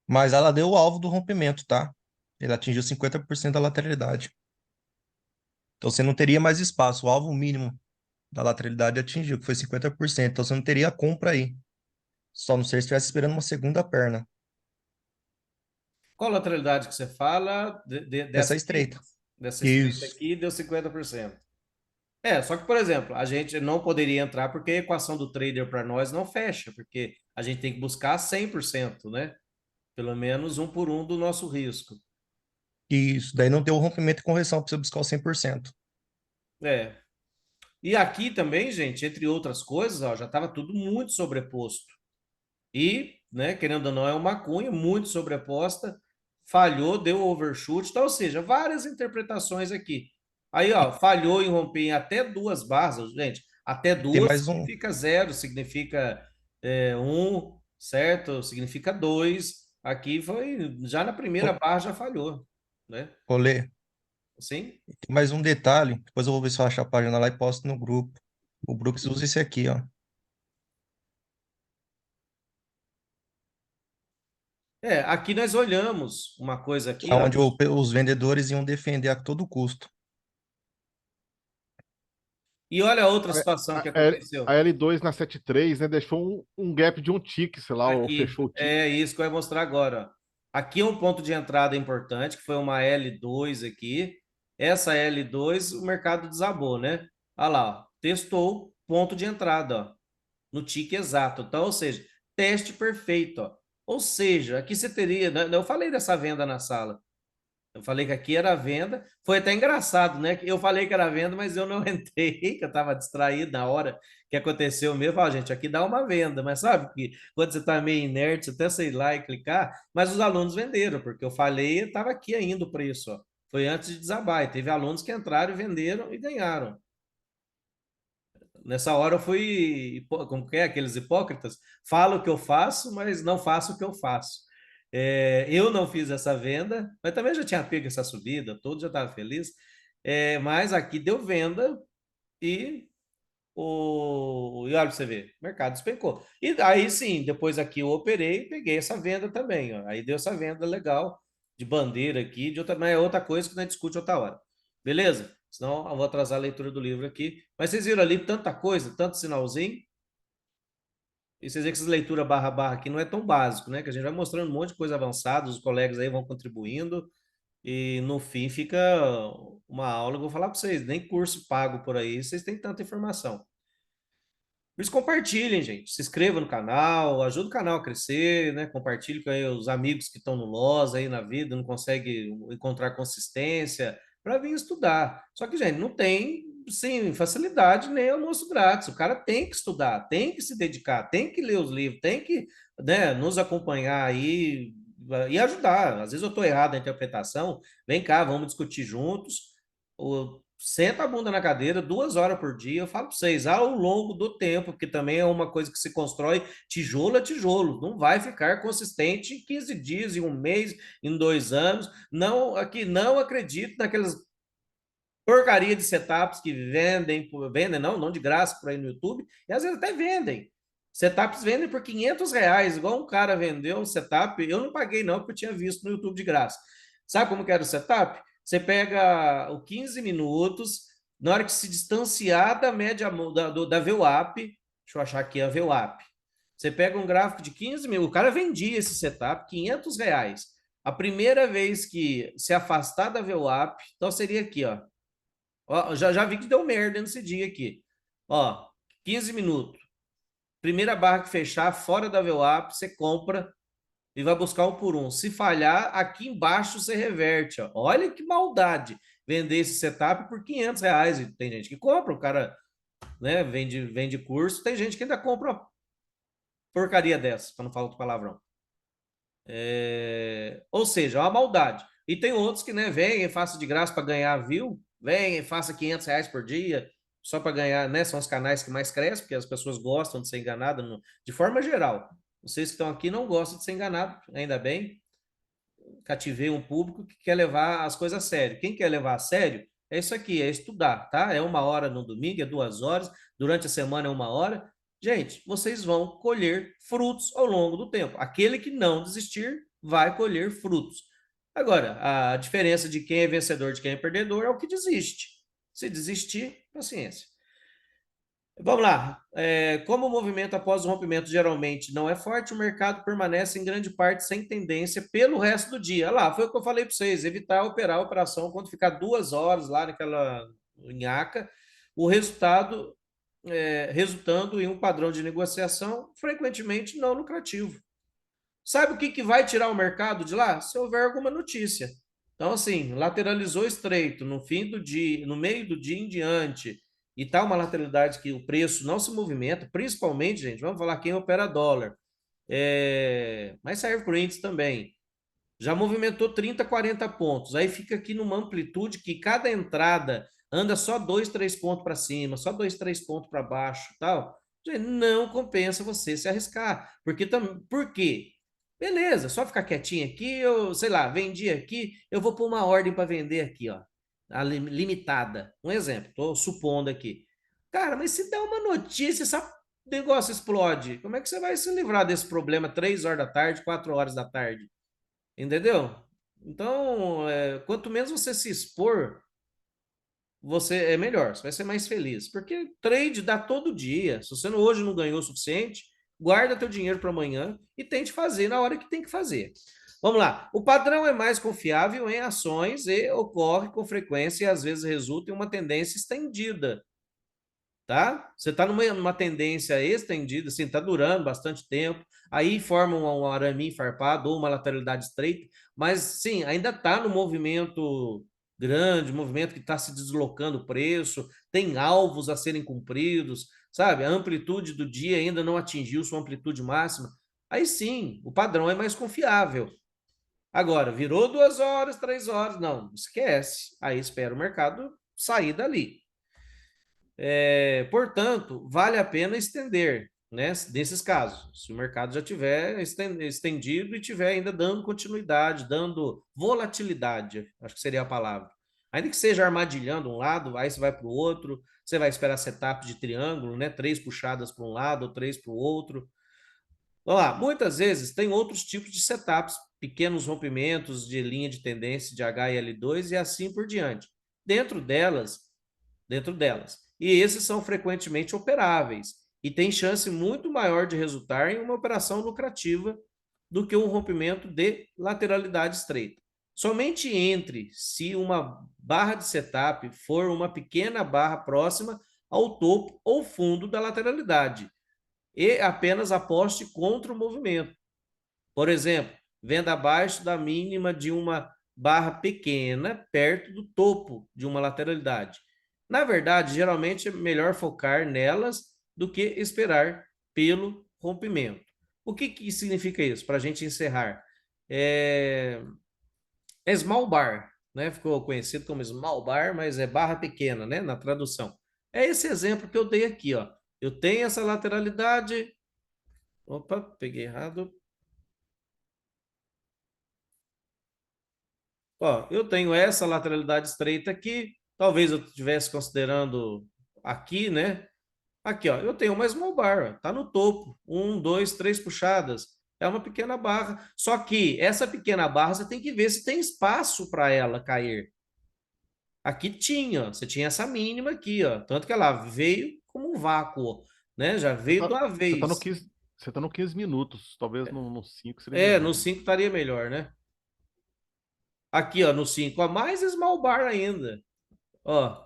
mas ela deu o alvo do rompimento, tá? Ele atingiu 50% da lateralidade. Então você não teria mais espaço. O alvo mínimo da lateralidade atingiu, que foi 50%. Então você não teria compra aí. Só não sei se estivesse esperando uma segunda perna. Qual lateralidade que você fala Essa dessa é aqui? estreita. Dessa estreita Isso. aqui deu 50%. Só que, por exemplo, a gente não poderia entrar porque a equação do trader para nós não fecha, porque a gente tem que buscar 100%, né? Pelo menos um por um do nosso risco. Isso. Daí não deu o rompimento e correção para você buscar o 100%. É, E aqui também, gente, entre outras coisas, ó, já estava tudo muito sobreposto. E, né, querendo ou não, é uma cunha muito sobreposta, falhou, deu overshoot, então, ou seja, várias interpretações aqui. Aí, ó, falhou em romper em até duas barras, gente, até E tem duas mais um. significa zero, significa um, certo? Significa dois. Aqui foi, já na primeira Ô, barra já falhou, né? Olê, Sim? tem mais um detalhe. Depois eu vou ver se eu acho a página lá e posto no grupo. O Brooks usa esse aqui, ó. Aqui nós olhamos uma coisa Que aqui, é ó. onde os vendedores iam defender a todo custo. E olha a outra A, situação a, que aconteceu. a L2 na 73, né? Deixou um gap de um tique, sei lá, ou Aqui, fechou o tique. é isso que eu vou mostrar agora. Ó. Aqui é um ponto de entrada importante, que foi uma L2 aqui. Essa L2, o mercado desabou, né? Olha lá, ó. Testou ponto de entrada, ó, no tique exato. Então, ou seja, teste perfeito, ó. Ou seja, aqui você teria, né? Eu falei dessa venda na sala. Eu falei que aqui era venda. Foi até engraçado, né? Eu falei que era venda, mas eu não entrei, que eu estava distraído na hora que aconteceu mesmo. Falei, gente, aqui dá uma venda, mas sabe que quando você está meio inerte, você até sei lá e clicar, mas os alunos venderam, porque eu falei e estava aqui ainda o preço, ó. Foi antes de desabar. E teve alunos que entraram e venderam e ganharam. Nessa hora eu fui, como que é, aqueles hipócritas, falo o que eu faço, mas não faço o que eu faço. Eu não fiz essa venda, mas também já tinha pego essa subida, todo já estava feliz. Mas aqui deu venda e e olha para você ver, o mercado despencou. E aí sim, depois aqui eu operei e peguei essa venda também. Ó. Aí deu essa venda legal de bandeira aqui, de outra, mas é outra coisa que nós discute outra hora. Beleza? Senão eu vou atrasar a leitura do livro aqui. Mas vocês viram ali tanta coisa, tanto sinalzinho. E vocês veem que essa leitura barra barra aqui não é tão básico, né? Que a gente vai mostrando um monte de coisa avançada, os colegas aí vão contribuindo. E no fim fica uma aula, eu vou falar para vocês, nem curso pago por aí, vocês têm tanta informação. Por isso, compartilhem, gente. Se inscreva no canal, ajuda o canal a crescer, né? Compartilhe com aí os amigos que estão no LOS aí na vida, não conseguem encontrar consistência para vir estudar. Só que, gente, não tem, sim, facilidade nem almoço grátis. O cara tem que estudar, tem que se dedicar, tem que ler os livros, tem que, né, nos acompanhar aí e ajudar. Às vezes eu estou errado na interpretação, vem cá, vamos discutir juntos. Senta a bunda na cadeira 2 horas por dia, eu falo para vocês, ao longo do tempo, porque também é uma coisa que se constrói tijolo a tijolo, não vai ficar consistente em 15 dias, em um mês, em 2 anos. Não, aqui não acredito naquelas porcaria de setups que vendem não de graça por aí no YouTube, e às vezes até vendem. Setups vendem por R$ 500, igual um cara vendeu um setup, eu não paguei não, porque eu tinha visto no YouTube de graça. Sabe como que era o setup? Você pega o 15 minutos, na hora que se distanciar da média da VWAP, deixa eu achar aqui a VWAP, você pega um gráfico de 15 mil, o cara vendia esse setup, R$ 500. A primeira vez que se afastar da VWAP, então seria aqui, ó. Ó, já vi que deu merda nesse dia aqui. Ó, 15 minutos. Primeira barra que fechar, fora da VWAP, você compra e vai buscar um por um. Se falhar, aqui embaixo você reverte. Ó. Olha que maldade vender esse setup por R$ 500. E tem gente que compra, o cara, né, vende curso. Tem gente que ainda compra uma porcaria dessa, para não falar outro palavrão. Ou seja, é uma maldade. E tem outros que, né, vêm e façam de graça para ganhar view, vem e faça R$ 500 por dia, só para ganhar, né? São os canais que mais crescem, porque as pessoas gostam de ser enganadas de forma geral. Vocês que estão aqui não gostam de ser enganados, ainda bem. Cativei um público que quer levar as coisas a sério. Quem quer levar a sério é isso aqui, é estudar, tá? É 1 hora no domingo, é 2 horas, durante a semana é 1 hora. Gente, vocês vão colher frutos ao longo do tempo. Aquele que não desistir vai colher frutos. Agora, a diferença de quem é vencedor de quem é perdedor é o que desiste. Se desistir, paciência. Vamos lá. Como o movimento após o rompimento geralmente não é forte, o mercado permanece em grande parte sem tendência pelo resto do dia. Olha lá, foi o que eu falei para vocês: evitar operar a operação quando ficar 2 horas lá naquela nhaca, o resultado resultando em um padrão de negociação frequentemente não lucrativo. Sabe o que vai tirar o mercado de lá? Se houver alguma notícia. Então, assim, lateralizou estreito no fim do dia, no meio do dia em diante, e tá uma lateralidade que o preço não se movimenta, principalmente, gente, vamos falar quem opera dólar, mas serve para o índice também. Já movimentou 30, 40 pontos, aí fica aqui numa amplitude que cada entrada anda só 2, 3 pontos para cima, só 2, 3 pontos para baixo, tal. Não compensa você se arriscar, por quê? Beleza, só ficar quietinho aqui, eu, sei lá, vendi aqui, eu vou pôr uma ordem para vender aqui, ó, limitada. Um exemplo, estou supondo aqui. Cara, mas se der uma notícia, esse negócio explode, como é que você vai se livrar desse problema 3 horas da tarde, 4 horas da tarde? Entendeu? Então, quanto menos você se expor, você é melhor, você vai ser mais feliz. Porque trade dá todo dia. Se você hoje não ganhou o suficiente, guarda teu dinheiro para amanhã e tente fazer na hora que tem que fazer. Vamos lá. O padrão é mais confiável em ações e ocorre com frequência e às vezes resulta em uma tendência estendida. Tá? Você está numa tendência estendida, assim, está durando bastante tempo, aí forma um arame farpado ou uma lateralidade estreita, mas sim, ainda está no movimento grande, movimento que está se deslocando o preço, tem alvos a serem cumpridos, sabe? A amplitude do dia ainda não atingiu sua amplitude máxima. Aí sim, o padrão é mais confiável. Agora, virou 2 horas, 3 horas, não, esquece. Aí espera o mercado sair dali. Portanto, vale a pena estender, né, nesses casos. Se o mercado já tiver estendido e tiver ainda dando continuidade, dando volatilidade, acho que seria a palavra. Ainda que seja armadilhando um lado, aí você vai para o outro, você vai esperar setup de triângulo, né, 3 puxadas para um lado ou 3 para o outro. Vamos lá, muitas vezes tem outros tipos de setups, pequenos rompimentos de linha de tendência de HL2 e assim por diante. Dentro delas, e esses são frequentemente operáveis e tem chance muito maior de resultar em uma operação lucrativa do que um rompimento de lateralidade estreita. Somente entre se uma barra de setup for uma pequena barra próxima ao topo ou fundo da lateralidade e apenas aposte contra o movimento. Por exemplo, venda abaixo da mínima de uma barra pequena perto do topo de uma lateralidade. Na verdade, geralmente é melhor focar nelas do que esperar pelo rompimento. O que significa isso? Para a gente encerrar. Small bar, né? Ficou conhecido como small bar, mas é barra pequena, né? Na tradução. É esse exemplo que eu dei aqui, ó. Eu tenho essa lateralidade. Opa, peguei errado. Ó, eu tenho essa lateralidade estreita aqui. Talvez eu estivesse considerando aqui, né? Aqui, ó, eu tenho uma small bar, tá no topo. 1, 2, 3 puxadas. É uma pequena barra. Só que essa pequena barra você tem que ver se tem espaço para ela cair. Aqui tinha, ó, você tinha essa mínima aqui, ó. Tanto que ela veio como um vácuo, né? Já Você veio de tá, uma você tá no vez. 15, você tá no 15 minutos. Talvez no 5 seria No melhor. 5 estaria melhor, né? Aqui, ó, no 5, ó, mais small bar ainda. Ó,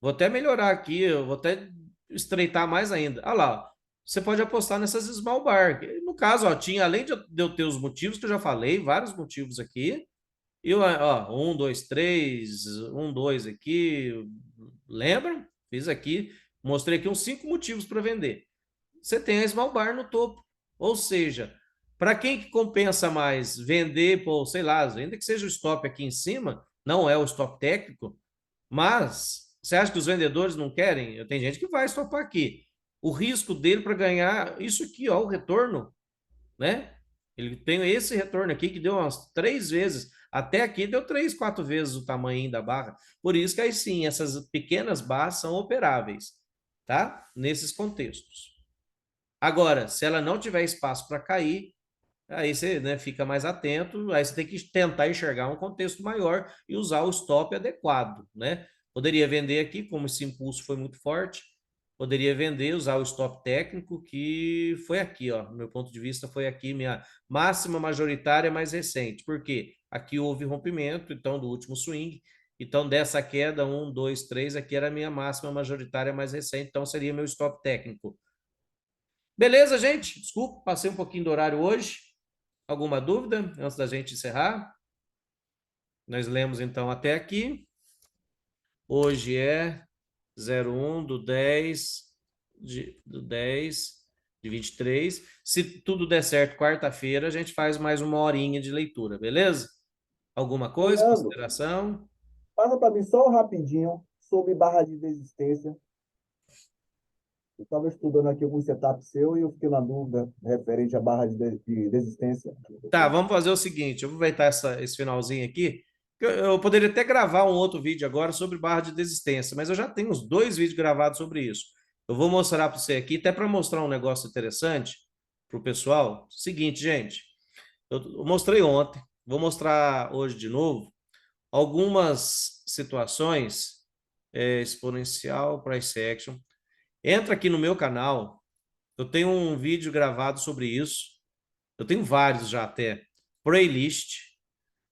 vou até melhorar aqui, eu vou até estreitar mais ainda. Olha lá, você pode apostar nessas small bar. No caso, ó, tinha, além de eu ter os motivos que eu já falei, vários motivos aqui. E ó, 1, 2, 3, 1, 2 aqui. Lembram? Fiz aqui, mostrei aqui uns 5 motivos para vender. Você tem a small bar no topo. Ou seja, para quem que compensa mais vender, pô, sei lá, ainda que seja o stop aqui em cima, não é o stop técnico, mas você acha que os vendedores não querem? Tem gente que vai stopar aqui. O risco dele para ganhar isso aqui, ó, o retorno, né? Ele tem esse retorno aqui que deu umas 3 vezes. Até aqui deu 3, 4 vezes o tamanho da barra. Por isso que aí sim, essas pequenas barras são operáveis, tá? Nesses contextos. Agora, se ela não tiver espaço para cair, aí você, né, fica mais atento, aí você tem que tentar enxergar um contexto maior e usar o stop adequado, né? Poderia vender aqui, como esse impulso foi muito forte, poderia vender, usar o stop técnico, que foi aqui, ó, do meu ponto de vista, foi aqui minha máxima majoritária mais recente. Por quê? Aqui houve rompimento, então, do último swing, então dessa queda, 1, 2, 3, aqui era a minha máxima majoritária mais recente, então seria meu stop técnico. Beleza, gente? Desculpa, passei um pouquinho do horário hoje. Alguma dúvida antes da gente encerrar? Nós lemos então até aqui. Hoje é 01 do 10 do 10 de 23. Se tudo der certo, quarta-feira a gente faz mais uma horinha de leitura, beleza? Alguma Ô, coisa, Leandro, consideração? passa para mim só rapidinho sobre barra de desistência. Eu estava estudando aqui algum setup seu e eu fiquei na dúvida referente à barra de desistência. Tá, vamos fazer o seguinte, eu vou aproveitar esse finalzinho aqui. Eu poderia até gravar um outro vídeo agora sobre barra de desistência, mas eu já tenho uns 2 vídeos gravados sobre isso. Eu vou mostrar para você aqui, até para mostrar um negócio interessante para o pessoal. Seguinte, gente, eu mostrei ontem, vou mostrar hoje de novo algumas situações, exponencial price action. Entra aqui no meu canal, eu tenho um vídeo gravado sobre isso. Eu tenho vários já até. Playlist.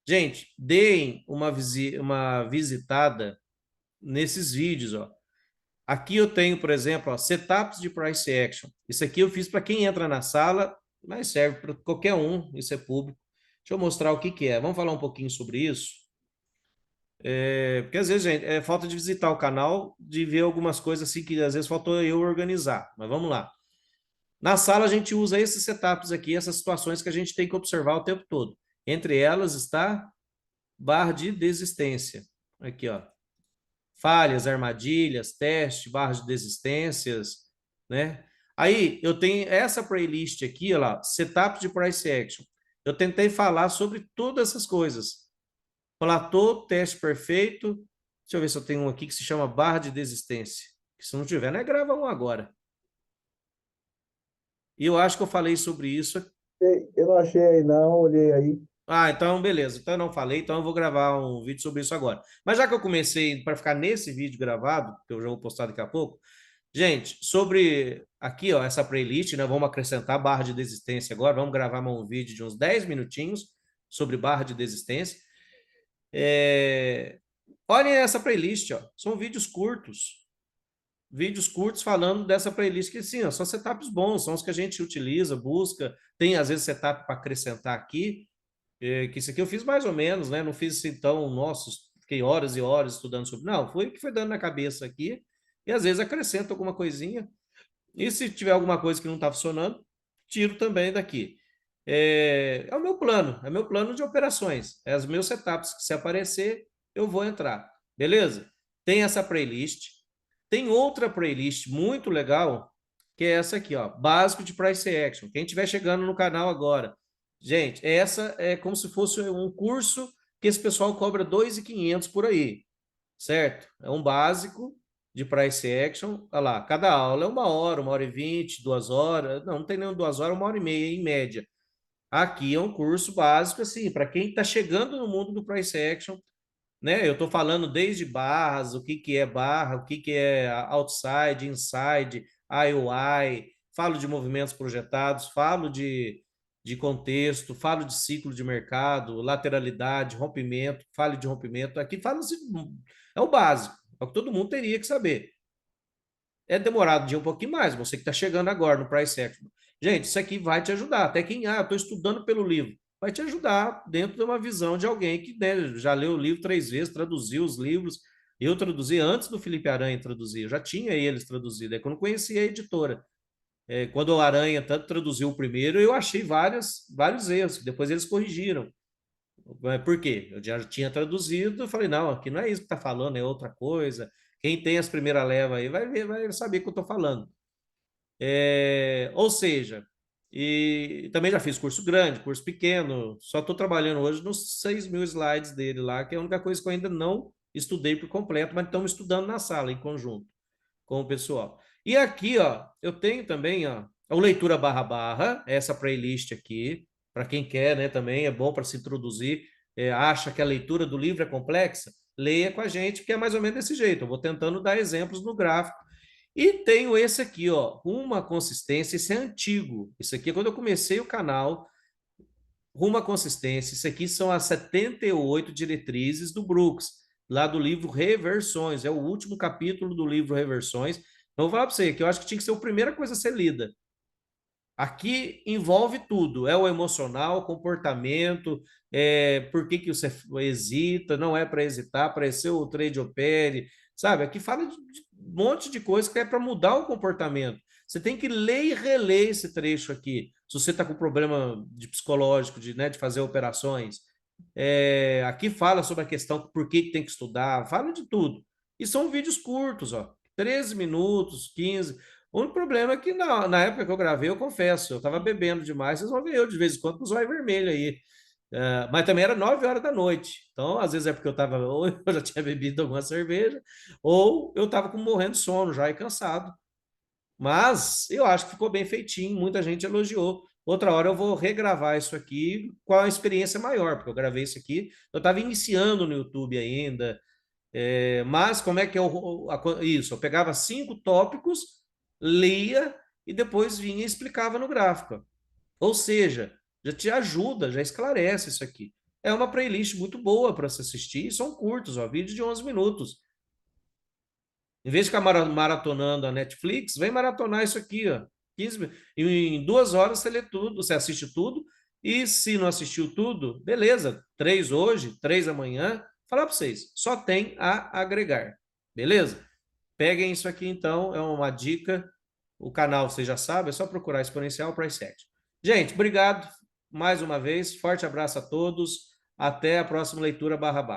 Gente, deem uma visitada nesses vídeos, ó. Aqui eu tenho, por exemplo, ó, setups de price action. Isso aqui eu fiz para quem entra na sala, mas serve para qualquer um, isso é público. Deixa eu mostrar o que que é. Vamos falar um pouquinho sobre isso? Porque às vezes, gente, é falta de visitar o canal, de ver algumas coisas assim que às vezes faltou eu organizar. Mas vamos lá. Na sala, a gente usa esses setups aqui, essas situações que a gente tem que observar o tempo todo. Entre elas está barra de desistência. Aqui, ó. Falhas, armadilhas, teste, barra de desistências, né? Aí, eu tenho essa playlist aqui, ó lá, setup de price action. Eu tentei falar sobre todas essas coisas. Platô, teste perfeito. Deixa eu ver se eu tenho um aqui que se chama barra de desistência. Se não tiver, né, grava um agora. E eu acho que eu falei sobre isso. Eu não achei aí, não, olhei aí. Ah, então beleza. Então eu não falei, então eu vou gravar um vídeo sobre isso agora. Mas já que eu comecei para ficar nesse vídeo gravado, que eu já vou postar daqui a pouco, gente, sobre aqui, ó, essa playlist, né? Vamos acrescentar barra de desistência agora. Vamos gravar um vídeo de uns 10 minutinhos sobre barra de desistência. Olhem essa playlist, ó. São vídeos curtos. vídeos curtos falando dessa playlist que, sim, ó, são setups bons, são os que a gente utiliza, busca, tem às vezes setup para acrescentar aqui, que isso aqui eu fiz mais ou menos, né? Não fiz assim tão, nossa, fiquei horas e horas estudando sobre, não, foi o que foi dando na cabeça aqui, e às vezes acrescento alguma coisinha, e se tiver alguma coisa que não está funcionando, tiro também daqui. É o meu plano de operações, é os meus setups, que se aparecer, eu vou entrar, beleza? Tem essa playlist, tem outra playlist muito legal, que é essa aqui, ó, básico de price action. Quem estiver chegando no canal agora, gente, essa é como se fosse um curso que esse pessoal cobra R$ 2.500 por aí, certo? É um básico de price action. Olha lá, cada aula é 1 hora e 20, 2 horas. Não tem nem 2 horas, 1 hora e meia em média. Aqui é um curso básico, assim, para quem está chegando no mundo do price action, né? Eu estou falando desde barras, o que, que é barra, o que, que é outside, inside, IOI, falo de movimentos projetados, falo de contexto, falo de ciclo de mercado, lateralidade, rompimento, falo de rompimento. Aqui fala assim, é o básico, é o que todo mundo teria que saber. É demorado de um pouquinho mais, você que está chegando agora no price action. Gente, isso aqui vai te ajudar. Até quem, estou estudando pelo livro, vai te ajudar dentro de uma visão de alguém que, né, já leu o livro 3 vezes, traduziu os livros. Eu traduzi antes do Felipe Aranha traduzir, eu já tinha eles traduzido, é que eu não conhecia a editora. Quando o Aranha tanto traduziu o primeiro, eu achei vários erros, que depois eles corrigiram. Por quê? Eu já tinha traduzido, eu falei, não, aqui não é isso que está falando, é outra coisa. Quem tem as primeiras levas aí vai ver, vai saber o que eu estou falando. Ou seja, e também já fiz curso grande, curso pequeno, só estou trabalhando hoje nos 6.000 slides dele lá, que é a única coisa que eu ainda não estudei por completo, mas estamos estudando na sala, em conjunto, com o pessoal. E aqui, ó, eu tenho também, ó, o Leitura Barra Barra, essa playlist aqui, para quem quer, né, também é bom para se introduzir, acha que a leitura do livro é complexa, leia com a gente, que é mais ou menos desse jeito, eu vou tentando dar exemplos no gráfico. E tenho esse aqui, ó, Rumo à Consistência, esse é antigo. Isso aqui é quando eu comecei o canal, Rumo à Consistência. Isso aqui são as 78 diretrizes do Brooks, lá do livro Reversões. É o último capítulo do livro Reversões. Então, eu vou falar para você que eu acho que tinha que ser a primeira coisa a ser lida. Aqui envolve tudo, é o emocional, o comportamento, por que você hesita, não é para hesitar, para ser o trade opere, sabe? Aqui fala de um monte de coisa que é para mudar o comportamento. Você tem que ler e reler esse trecho aqui. Se você está com problema de psicológico, né, de fazer operações, aqui fala sobre a questão por que tem que estudar, fala de tudo. E são vídeos curtos, ó, 13 minutos, 15. O único problema é que na época que eu gravei, eu confesso, eu estava bebendo demais, vocês vão ver eu de vez em quando com os olhos vermelhos aí. Mas também era 9 horas da noite. Então, às vezes é porque eu estava, ou eu já tinha bebido alguma cerveja, ou eu estava morrendo de sono já e cansado. Mas eu acho que ficou bem feitinho, muita gente elogiou. Outra hora eu vou regravar isso aqui com a experiência maior, porque eu gravei isso aqui, eu estava iniciando no YouTube ainda. Mas como é que isso? Eu pegava 5 tópicos, lia e depois vinha e explicava no gráfico. Ou seja, já te ajuda, já esclarece isso aqui. É uma playlist muito boa para se assistir, e são curtos, ó, vídeos de 11 minutos. Em vez de ficar maratonando a Netflix, vem maratonar isso aqui, ó. 15, em 2 horas você lê tudo, você assiste tudo, e se não assistiu tudo, beleza, 3 hoje, 3 amanhã, falar para vocês, só tem a agregar, beleza? Peguem isso aqui então, é uma dica, o canal você já sabe, é só procurar Exponencial Price Action. Gente, obrigado mais uma vez, forte abraço a todos, até a próxima leitura barra barra.